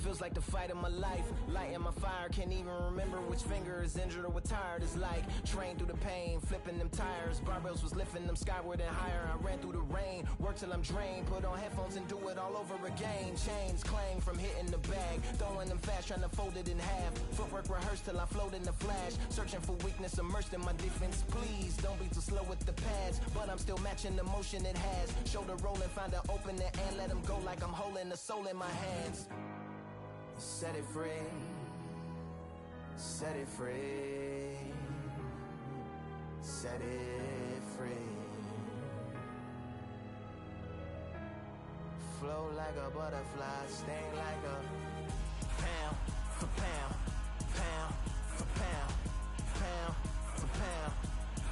Feels like the fight of my life. Lighting my fire, can't even remember which finger is injured or what tired is like. Trained through the pain, flipping them tires. Barbells was lifting them skyward and higher. I ran through the rain, worked till I'm drained. Put on headphones and do it all over again. Chains clang from hitting the bag. Throwing them fast, trying to fold it in half. Footwork rehearsed till I float in the flash. Searching for weakness, immersed in my defense. Please, don't be too slow with the pads. But I'm still matching the motion it has. Shoulder rolling, find an opening and let them go like I'm holding the soul in my hands. Set it free, set it free, set it free. Flow like a butterfly, sting like a pound for pound, pound for pound, pound for pound,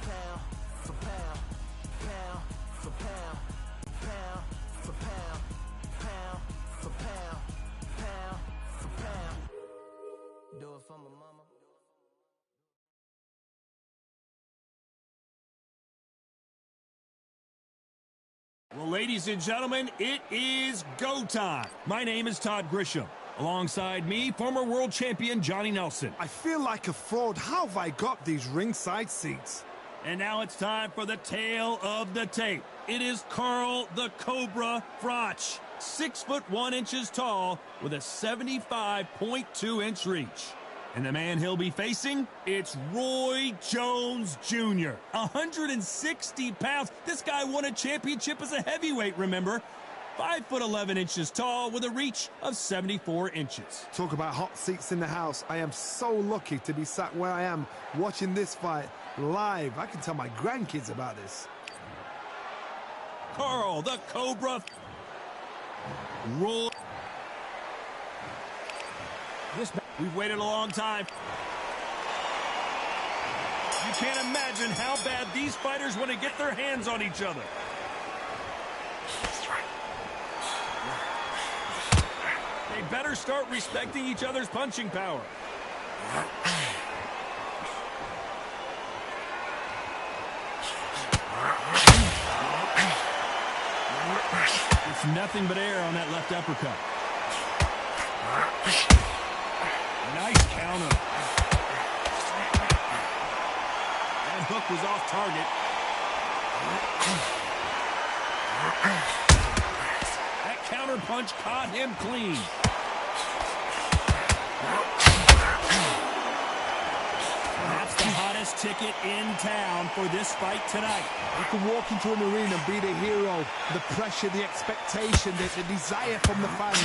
pound for pound, pound for pound, pound for pound, pound for pound, pound. Do it for my mama. Well, ladies and gentlemen, it is go time. My name is Todd Grisham. Alongside me, former world champion Johnny Nelson. I feel like a fraud. How have I got these ringside seats? And now it's time for the tale of the tape. It is Carl the Cobra Froch, 6'1" tall with a 75.2-inch reach. And the man he'll be facing, it's Roy Jones Jr., 160 pounds. This guy won a championship as a heavyweight, remember? 5'11" tall with a reach of 74 inches. Talk about hot seats in the house. I am so lucky to be sat where I am watching this fight live. I can tell my grandkids about this. Carl the Cobra. Roy. We've waited a long time. You can't imagine how bad these fighters want to get their hands on each other. They better start respecting each other's punching power. It's nothing but air on that left uppercut. Nice counter. That hook was off target. That counter punch caught him clean. That's the hottest ticket in town for this fight tonight. You can walk into an arena and be the hero. The pressure, the expectation, the desire from the fans.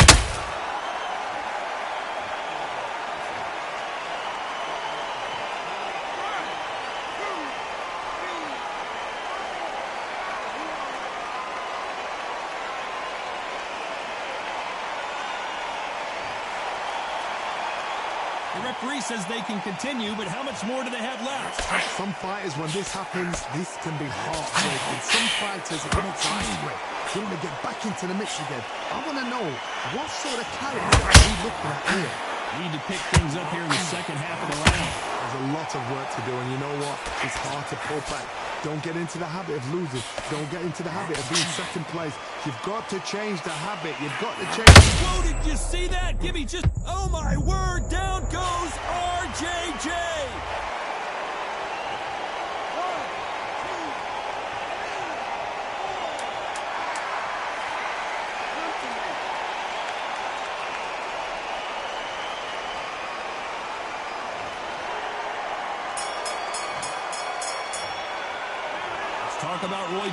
The referee says they can continue, but how much more do they have left? Some fighters, when this happens, this can be heartbreaking. Some fighters, it makes them angry. They want to get back into the mix again. I want to know, what sort of character are we looking at here? Need to pick things up here in the second half of the round. There's a lot of work to do, and you know what? It's hard to pull back. Don't get into the habit of losing. Don't get into the habit of being second place. You've got to change the habit. You've got to change. Whoa, did you see that? Give me just... Oh, my word. Down goes RJJ. Talk about Roy.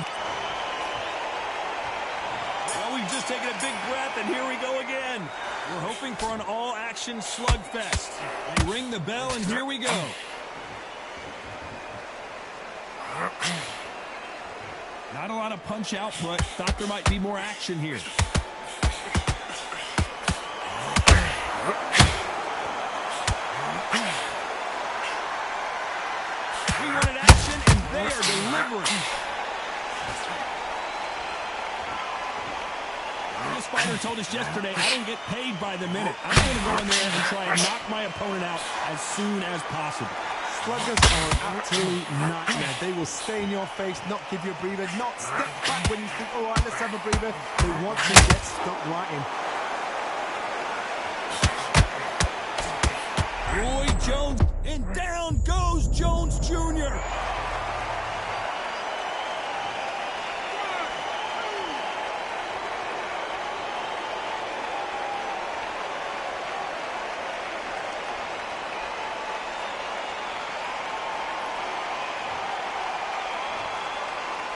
Well, we've just taken a big breath, and here we go again. We're hoping for an all-action slugfest. They ring the bell, and here we go. Not a lot of punch output. Thought there might be more action here. We wanted action, and they are delivering. I told us yesterday, I don't get paid by the minute. I'm going to go in there and try and knock my opponent out as soon as possible. Sluggers are an absolute nightmare. They will stay in your face, not give you a breather, not step back when you think, all right, let's have a breather. They want to get stuck right in. Roy Jones, and down goes Jones Jr.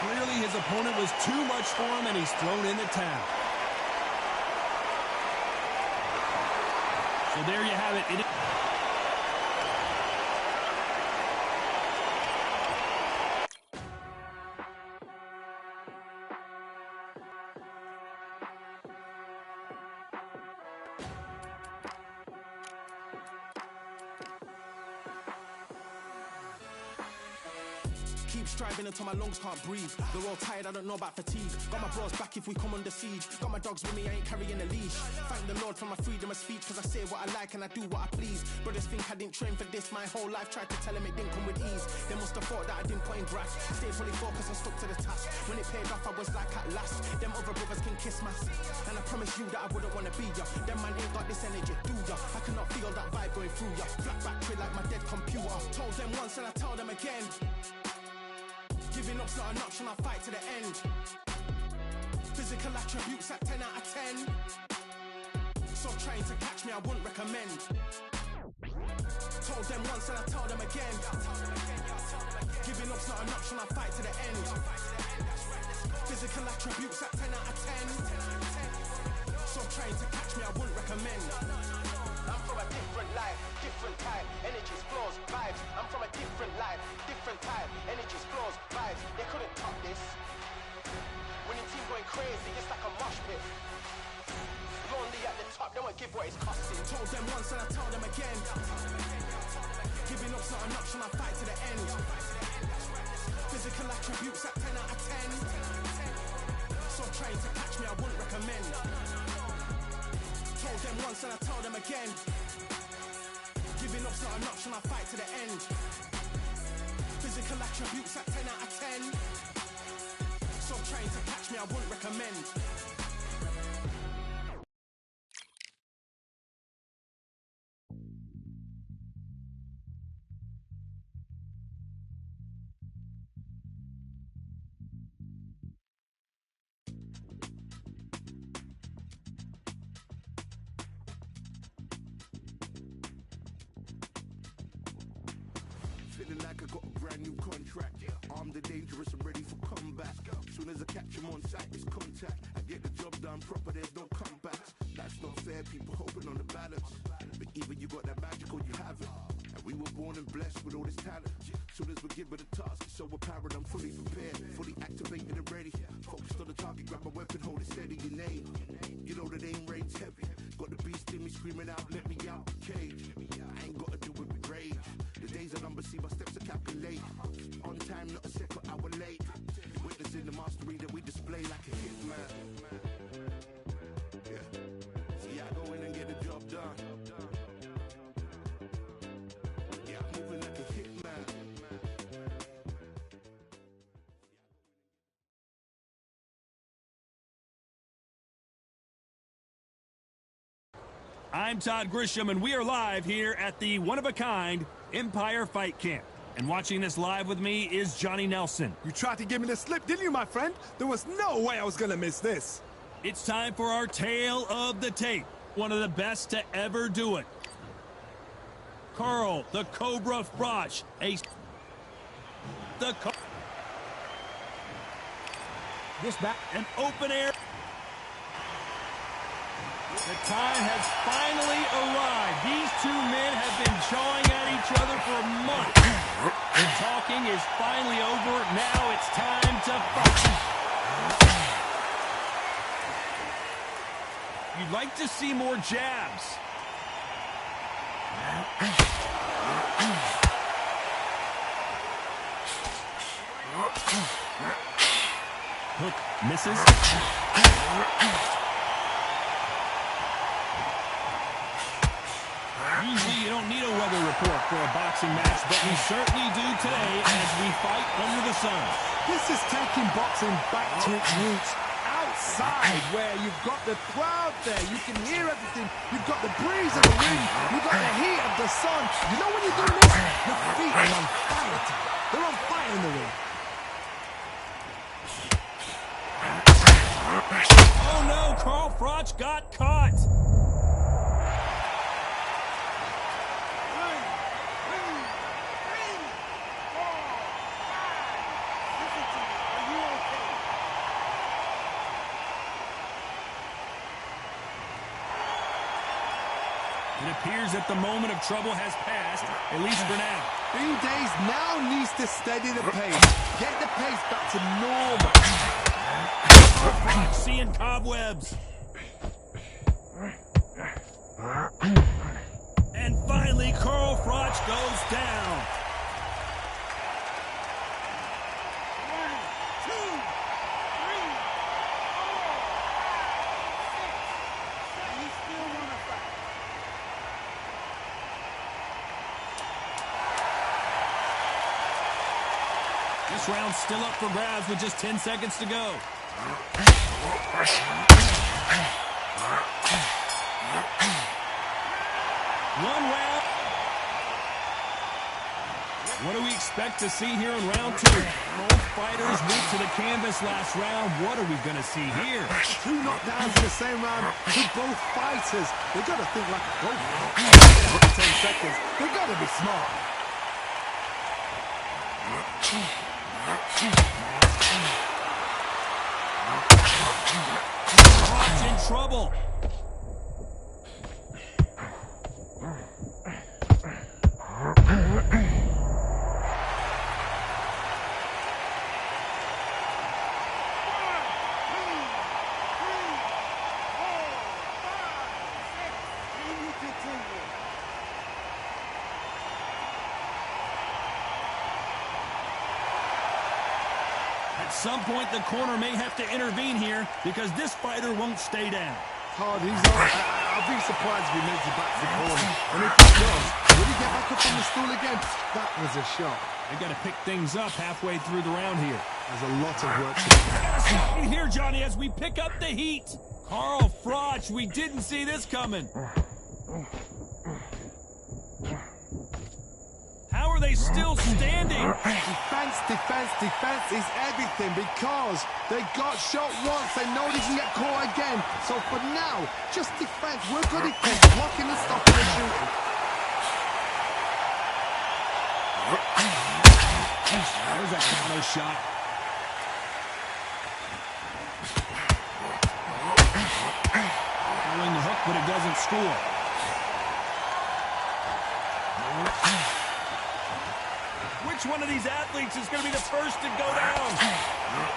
Clearly his opponent was too much for him, and he's thrown in the towel. So there you have it. Keep striving until my lungs can't breathe. They're all tired, I don't know about fatigue. Got my bros back if we come under siege. Got my dogs with me, I ain't carrying a leash. Thank the Lord for my freedom of speech, cause I say what I like and I do what I please. Brothers think I didn't train for this my whole life. Tried to tell them it didn't come with ease. They must have thought that I didn't put in grass. Stayed fully focused and stuck to the task. When it paid off, I was like at last. Them other brothers can kiss my ass. And I promise you that I wouldn't wanna be ya. Them man ain't got this energy, do ya? I cannot feel that vibe going through ya. Flat battery like my dead computer. Told them once and I tell them again. Giving up's not an option, I'll fight to the end. Physical attributes at 10 out of 10. So trying to catch me, I wouldn't recommend. Told them once and I tell them again. Giving up's not an option, I'll fight to the end. Physical attributes at 10 out of 10. So trying to catch me, I wouldn't recommend. I'm from a different life, different time, energies, flows, vibes. I'm from a different life, different time, energies, flows, vibes. They couldn't top this. Winning team going crazy, it's like a mosh pit. Lonely at the top, they won't give what it's costing. Told them once and I tell them again. Giving up's not an option, I'll fight to the end. Physical attributes at 10 out of 10. So trying to catch me, I wouldn't recommend. Told them once and I tell them again. Giving up's not an option, I'll fight to the end. Physical attributes at 10 out of 10. So trying to catch me, I wouldn't recommend. Feeling like I got a brand new contract. Armed and dangerous, I'm ready for comeback. Soon as I catch him on sight, it's contact. I get the job done proper, there's no comebacks. That's not fair, people hoping on the balance. But even you got that magical, you have it. And we were born and blessed with all this talent. Soon as we're given a task, it's so apparent, I'm fully prepared. Fully activated and ready. Focused on the target, grab my weapon, hold it steady, your name. You know that aim rain's heavy. Got the beast in me screaming out, let me out the cage. I ain't gotta do it with rage. The days are numbered, see my steps are calculate. On time, not a second hour late. Witnessing the mastery that we display like a hitman. Yeah. See, I go in and get the job done. Yeah, I'm moving like a hitman. I'm Todd Grisham, and we are live here at the one-of-a-kind Empire Fight Camp. And watching this live with me is Johnny Nelson. You tried to give me the slip, didn't you, my friend? There was no way I was going to miss this. It's time for our tale of the tape. One of the best to ever do it. Carl, the Cobra Frosch. This back. An open air. The time has finally arrived. These two men have been jawing at each other for months. The talking is finally over. Now it's time to fight. You'd like to see more jabs. Hook misses. Usually you don't need a weather report for a boxing match, but we certainly do today as we fight under the sun. This is taking boxing back to its roots. Outside, where you've got the crowd there, you can hear everything. You've got the breeze of the wind, you've got the heat of the sun. You know when you're doing this, your feet are on fire. They're on fire in the ring. Oh no, Carl Froch got caught. It appears that the moment of trouble has passed, at least for now. Bean Days now needs to steady the pace. Get the pace back to normal. Seeing cobwebs. And finally, Carl Froch goes down. 1, 2, 3, 4, 5, 6. You still want to fight? This round's still up for grabs with just 10 seconds to go. One round. What do we expect to see here in round 2? Both fighters went to the canvas last round. What are we going to see here? 2 knockdowns in the same round to both fighters. They got to think like a pro. 10 seconds. They got to be smart. Froch in trouble. At some point, the corner may have to intervene here because this fighter won't stay down. Hard, I'll be surprised if he makes it back to the corner. And if he does, will he get back up on the stool again? That was a shot. They got to pick things up halfway through the round here. There's a lot of work to do. Stop me here, Johnny, as we pick up the heat. Carl Froch, we didn't see this coming. How are they still standing? Defense, defense, defense is everything because they got shot once. They know they can get caught again. So for now, just defense. Work on defense, blocking and stopping and shooting. There's that combo shot. Throwing the hook, but it doesn't score. Which one of these athletes is going to be the first to go down?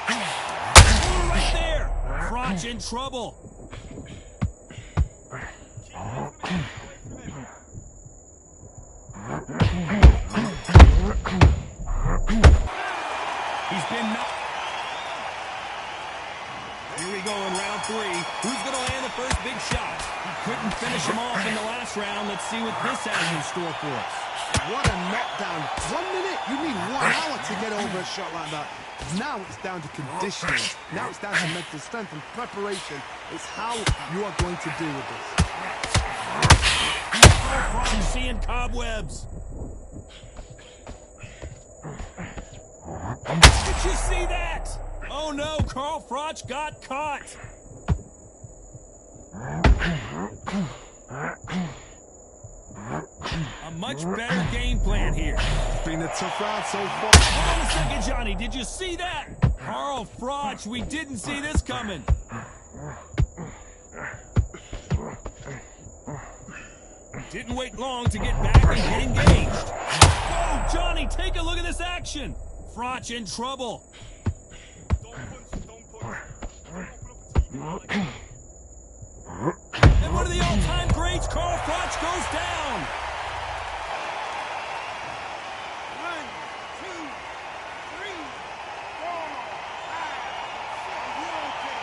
Ooh, right there. Froch in trouble. He's been knocked. Here we go in round 3. Who's going to land the first big shot? He couldn't finish him off in the last round. Let's see what this has in store for us. What a knockdown. 1 minute, you need 1 hour to get over a shot like that. Now it's down to conditioning. Now it's down to mental strength and preparation. It's how you are going to deal with this. I'm seeing cobwebs. Did you see that? Oh no, Carl Froch got caught. A much better game plan here. It's been a tough round so far. Hold on a second, Johnny. Did you see that? Carl Froch, we didn't see this coming. Didn't wait long to get back and get engaged. Whoa, Johnny, take a look at this action. Froch in trouble. And one of the all-time greats, Carl Froch, goes down. 1, 2, 3, 4, 5, 6. Are you okay?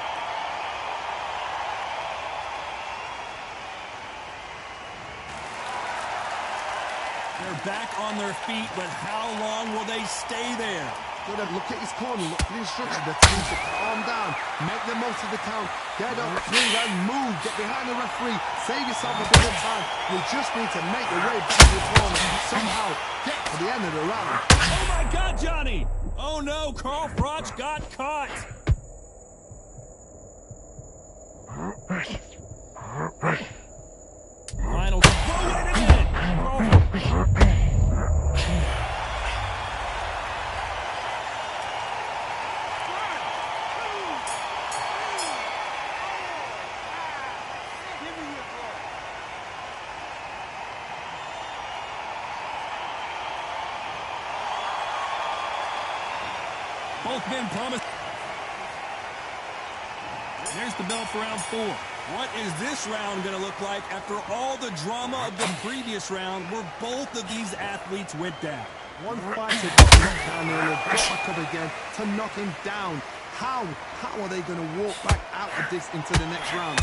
back on their feet, but how long will they stay there? Look at his corner, look for the instructions. The team to calm down, make the most of the count, get up, breathe and move, get behind the referee, save yourself a bit of time. You just need to make the way back to the corner, somehow get to the end of the round. Oh my God, Johnny! Oh no, Carl Froch got caught! Final. Oh, wait a minute! Both men promised. There's the bell for round 4. What is this round going to look like after all the drama of the previous round where both of these athletes went down? One fighter got knocked down earlier, got back up again to knock him down. How are they going to walk back out of this into the next round?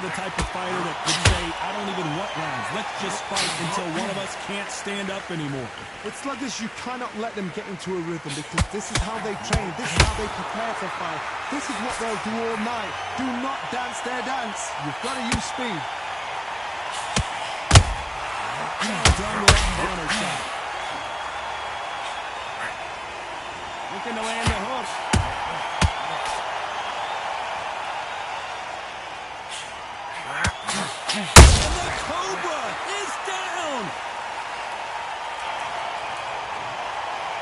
The type of fighter that would say, I don't even want rounds. Let's just fight until one of us can't stand up anymore. It's sluggish. You cannot let them get into a rhythm because this is how they train. This is how they prepare to fight. This is what they'll do all night. Do not dance their dance. You've got to use speed. Well done with that counter shot. Looking to land the hook. And the Cobra is down!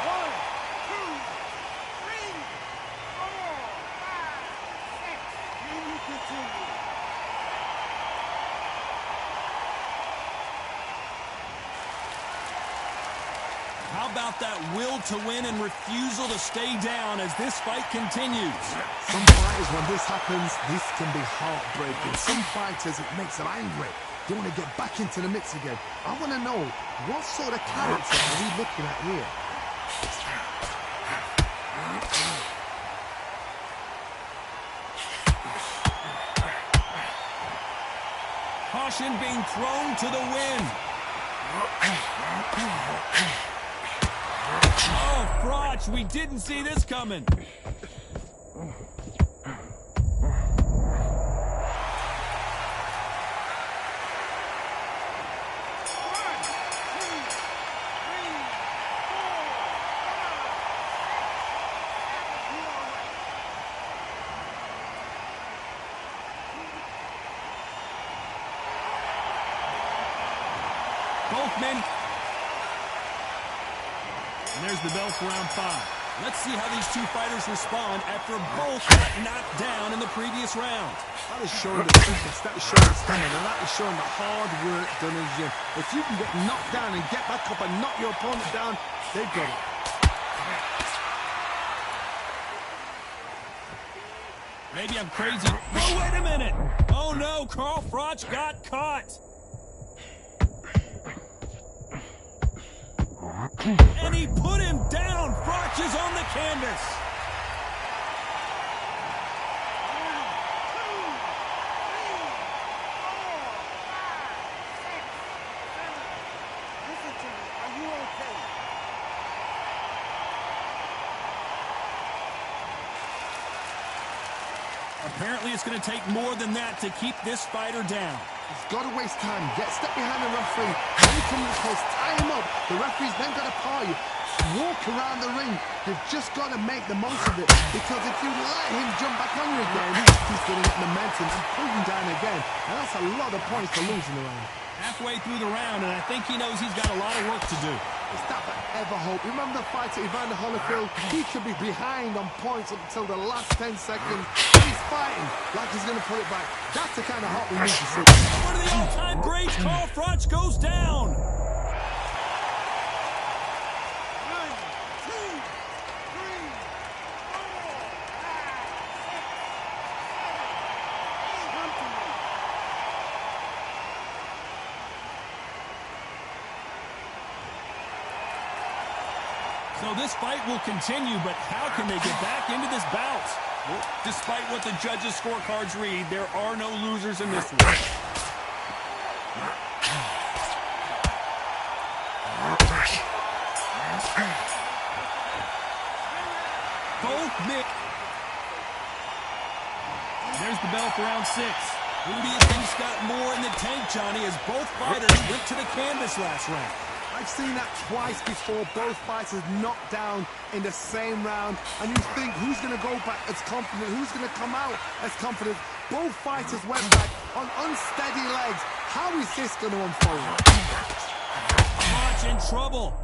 1, 2, 3, 4, 5, 6. Can you continue? How about that will to win and refusal to stay down as this fight continues? Some fighters, when this happens, this can be heartbreaking. Some fighters, it makes them angry. They want to get back into the mix again. I want to know, what sort of character are we looking at here? Caution being thrown to the wind. Oh, Froch, we didn't see this coming. Both men. And there's the bell for round 5. Let's see how these two fighters respond after both got knocked down in the previous round. That is showing the fitness, that is showing the stamina, and that is showing the hard work done in the gym. If you can get knocked down and get back up and knock your opponent down, they've got it. Maybe I'm crazy. Oh, wait a minute. Oh, no, Carl Froch got caught. And he put him down. Froch is on the canvas. 1, 2, 3, 4, 5, 6, 7. Listen to me. Are you okay? Apparently, it's going to take more than that to keep this fighter down. He's got to waste time. Get step behind the referee. When he comes close, tie him up. The referee's then got to par you. Walk around the ring. You've just got to make the most of it. Because if you let him jump back on you again, he's going to get momentum and pull you down again. And that's a lot of points to lose in the round. Halfway through the round, and I think he knows he's got a lot of work to do. Is that ever hope? Remember the fight at Evander Holyfield? He could be behind on points up until the last 10 seconds. He's fighting like he's going to pull it back. That's the kind of hope we need to see. One of the all-time greats, Carl Froch, goes down. 1, 2, 3, 4, 5, 6, 7. Come to me. So this fight will continue, but how can they get back into this bout? Well, despite what the judges' scorecards read, there are no losers in this one. Both men. There's the bell for round 6. Who do you think's got more in the tank, Johnny, as both fighters went to the canvas last round? I've seen that twice before, both fighters knocked down in the same round, and you think who's going to go back as confident, who's going to come out as confident. Both fighters went back on unsteady legs. How is this going to unfold? Much in trouble.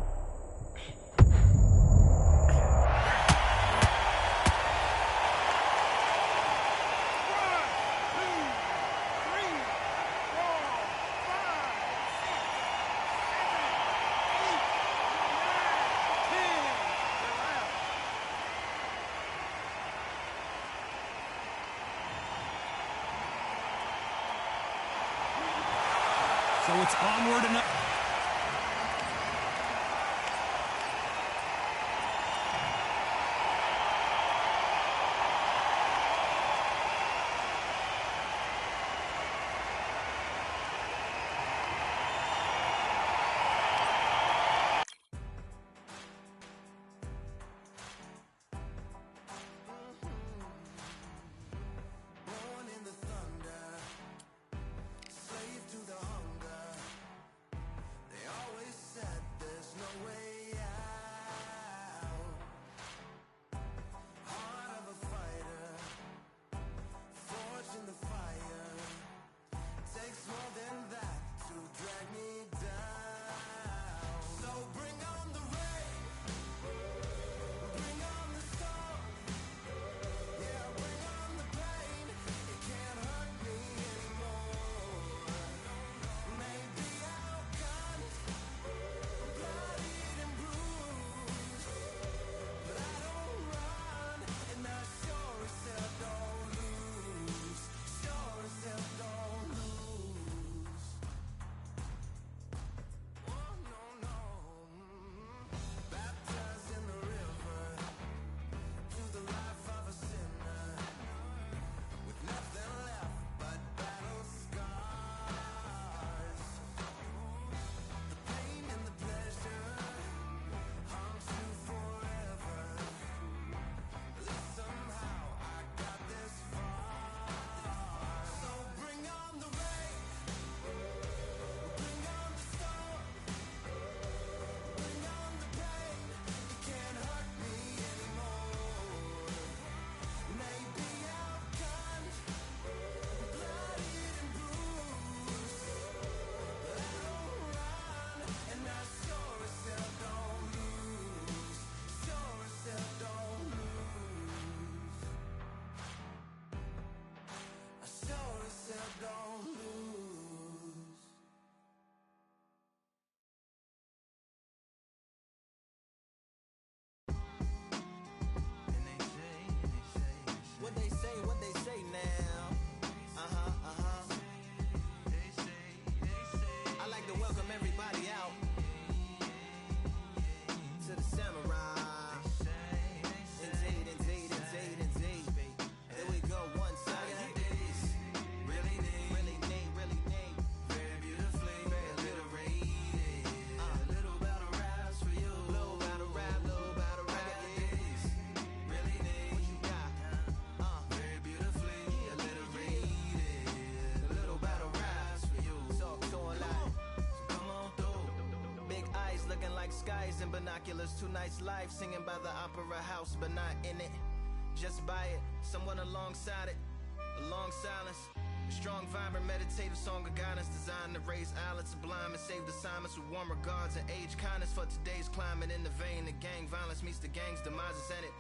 So it's onward and up. What they say now. I like to welcome everybody out to the samurai. Indeed. Here we go, one side. Really need. Very beautifully, very alliterated. Little battle raps for you. Little battle rap. Really need. What you got? Very beautifully alliterated. Little battle raps for you. So alive. So come on through. Big eyes looking like skies and binoculars. Two nights live singing by the opera house, but not in it. Just by it, someone alongside it. A long silence. A strong, vibrant, meditative song of guidance designed to raise eyelids sublime and save the assignments with warm regards and age kindness for today's climate. In the vein, the gang violence meets the gang's demises, and it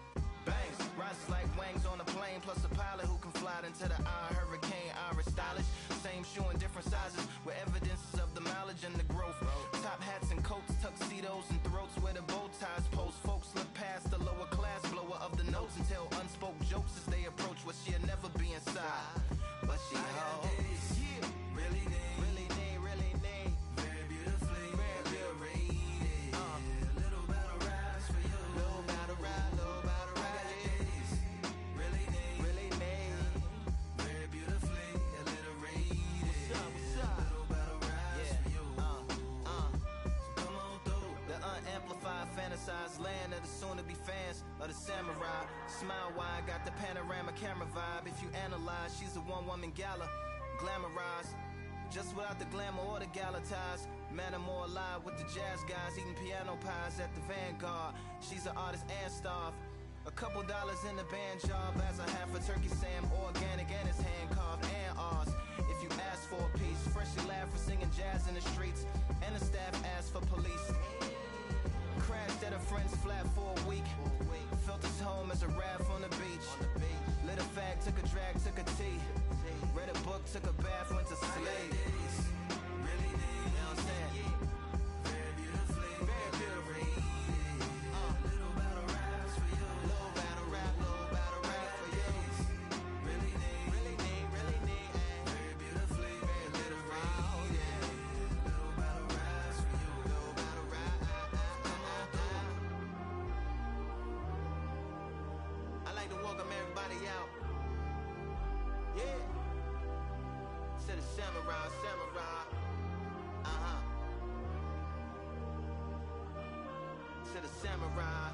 bangs, rises like wings on a plane, plus a pilot who can fly into the eye. Hurricane, Irish stylish, same shoe in different sizes, with evidences of the mileage and the growth. Top hats and coats, tuxedos and throats where the bow ties post. Folks look past the lower class blower of the notes and tell unspoke jokes as they approach what she'll never be inside. But she holds. Really need. Very beautifully, very rated. Little battle raps for you. or the samurai. Smile wide, got the panorama camera vibe. If you analyze, she's a one-woman gala, glamorized, just without the glamour or the gala ties. Man, I'm more alive with the jazz guys, eating piano pies at the Vanguard. She's an artist and staff. A couple dollars in the band job as a half a turkey Sam, organic and it's hand carved and ours. If you ask for a piece, freshly laughed for singing jazz in the streets, and the staff asked for police. Crashed at a friend's flat for a week. Felt his home as a raft on the beach. Lit a fag, took a drag, took a tea. Read a book, took a bath, went to sleep. Really need, you know what I'm saying? Very beautifully, very beautifully. Little battle raps for you. Little battle rap for you. Really need, very beautifully, very beautifully. Yeah. Little battle raps for you. Little battle rap. Come on through. I like to welcome everybody out. Yeah. To the samurai. To the samurai.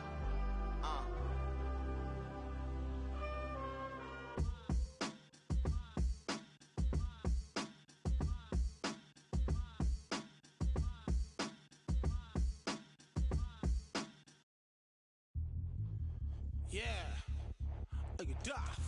Yeah. Look at that.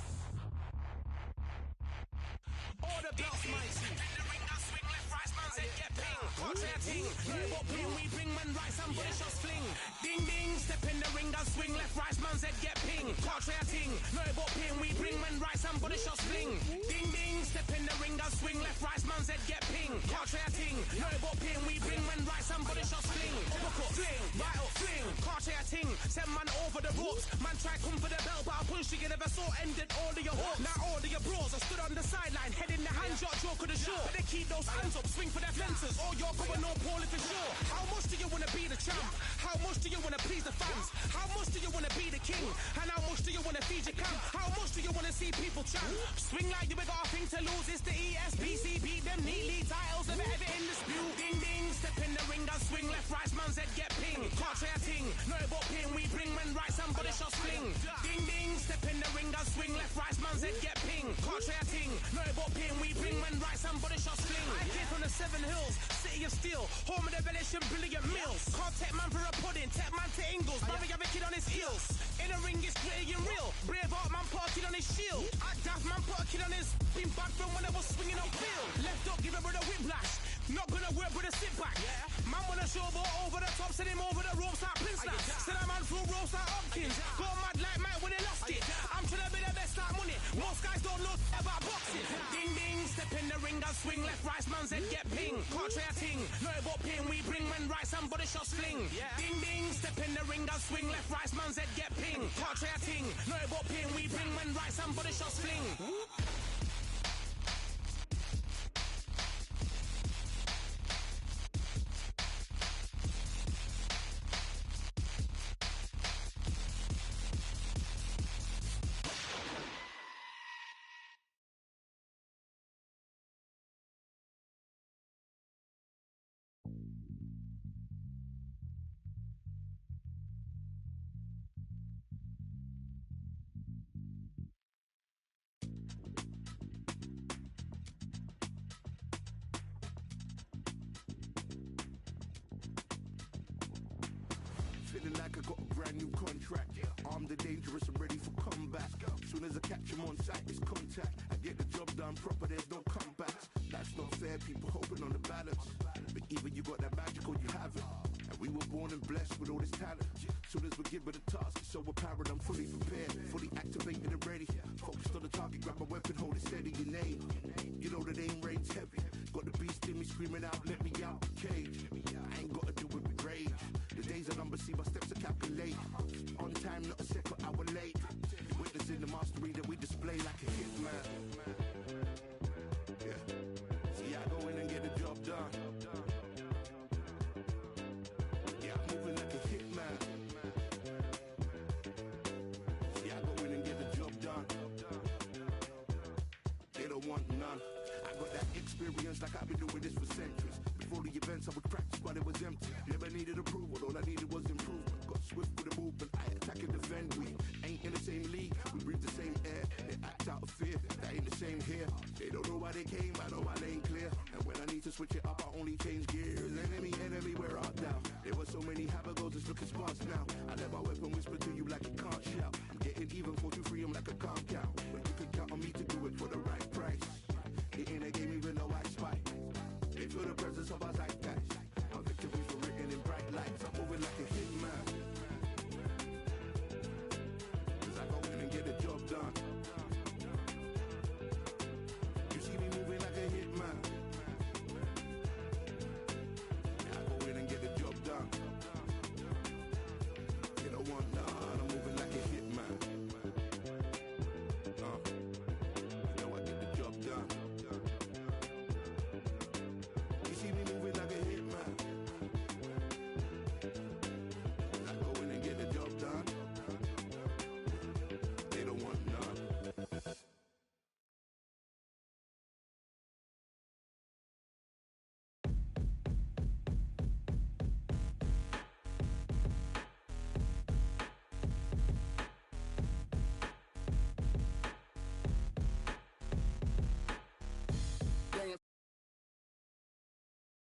Order belts, mighty. In the ring, I swing left, right, man said get ping. Contrary ting, no ping, we bring man right, somebody shots fling. Ding ding, step in the ring, I swing left, right, man said get ping. Contrary ting, no ping, we bring man right, somebody shots fling. Ding ding, step in the ring, I swing left, right, man said get ping. Contrary ting, no ping, we bring man right, somebody shots fling. Uppercut, fling, right up, fling. Contrary ting, send man over the ropes. Man try come for the belt, but I punch you never saw ended all of your hopes. Now all of your bros are stood on the sideline, head in the hand shot, joke of the show. But they keep those hands up, swing for their fences. Or you're going no poorly for sure. How much do you wanna be the champ? How much do you wanna please the fans? How much do you wanna be the king? And how much do you wanna feed your camp? How much do you wanna see people champ? Swing like you got a thing to lose. It's the ESPC, beat them neatly. Titles never ever in dispute. Ding ding, step in the ring and swing left, right, man's head get ping. Can't try a ting, no but ping. We bring men right, somebody shots fling. Ding ding, step in the ring and swing left, right, man's head get ping. Can't try a ting, no but ping. We bring men right, somebody shots fling. I came from the 7 Hills, city of steel, home of the village and brilliant meals. Can't take man for a pudding, take man to Ingles. Brother have a kid on his heels. In the ring it's gritty and real. Brave heart man put a kid on his shield. At Daft man put a kid on his been bad from when I was swinging on field. Left up, give a brother whiplash. Not gonna work with a sit back. Man wanna show ball over the top, send him over the ropes like Prince Snap. Send a man through ropes like Hopkins. Go mad like Mike when he lost it. I'm trying to be the best like money. Most guys don't know about boxing. Ding ding, step in the ring and swing left, right, man's head get ping. Can't try a ting, no but ping. We bring men right, somebody shots fling. Ding ding, step in the ring and swing left, right, man's head get ping. Can't try a ting, no but ping. We bring men right, somebody shots fling. Feeling like I got a brand new contract. Armed and dangerous and ready for comeback. Soon as I catch him on sight, it's contact. I get the job done proper, there's no comeback. That's not fair, people hoping on the balance. But either you got that magic or you haven't. And we were born and blessed with all this talent. Soon as we're given a task, it's so apparent I'm fully prepared. Fully activated and ready. Focused on the target, grab my weapon, hold it steady, your name. You know the name reigns heavy. Got the beast in me screaming out, let me out the cage. I ain't gotta do it with rage. The days are numbered, see my steps are calculated. On time, not a second hour late. Witnessing the mastery that we display like a hitman. Yeah. See, I go in and get the job done. Yeah, I'm moving like a hitman. See, I go in and get the job done. They don't want none. I got that experience like I've been doing this for centuries. Before the events I would practice but it was empty. Never needed approval, all I needed was improvement. Got swift with the movement, I attack and defend. We switch it up, I only change gears. Enemy, where art thou? There were so many habagos, it's looking sparse now. I let my weapon whisper to you like it can't shout. I'm getting even 4 to 3, I'm like a calm cow. But you can count on me to do it for the right price. It ain't a game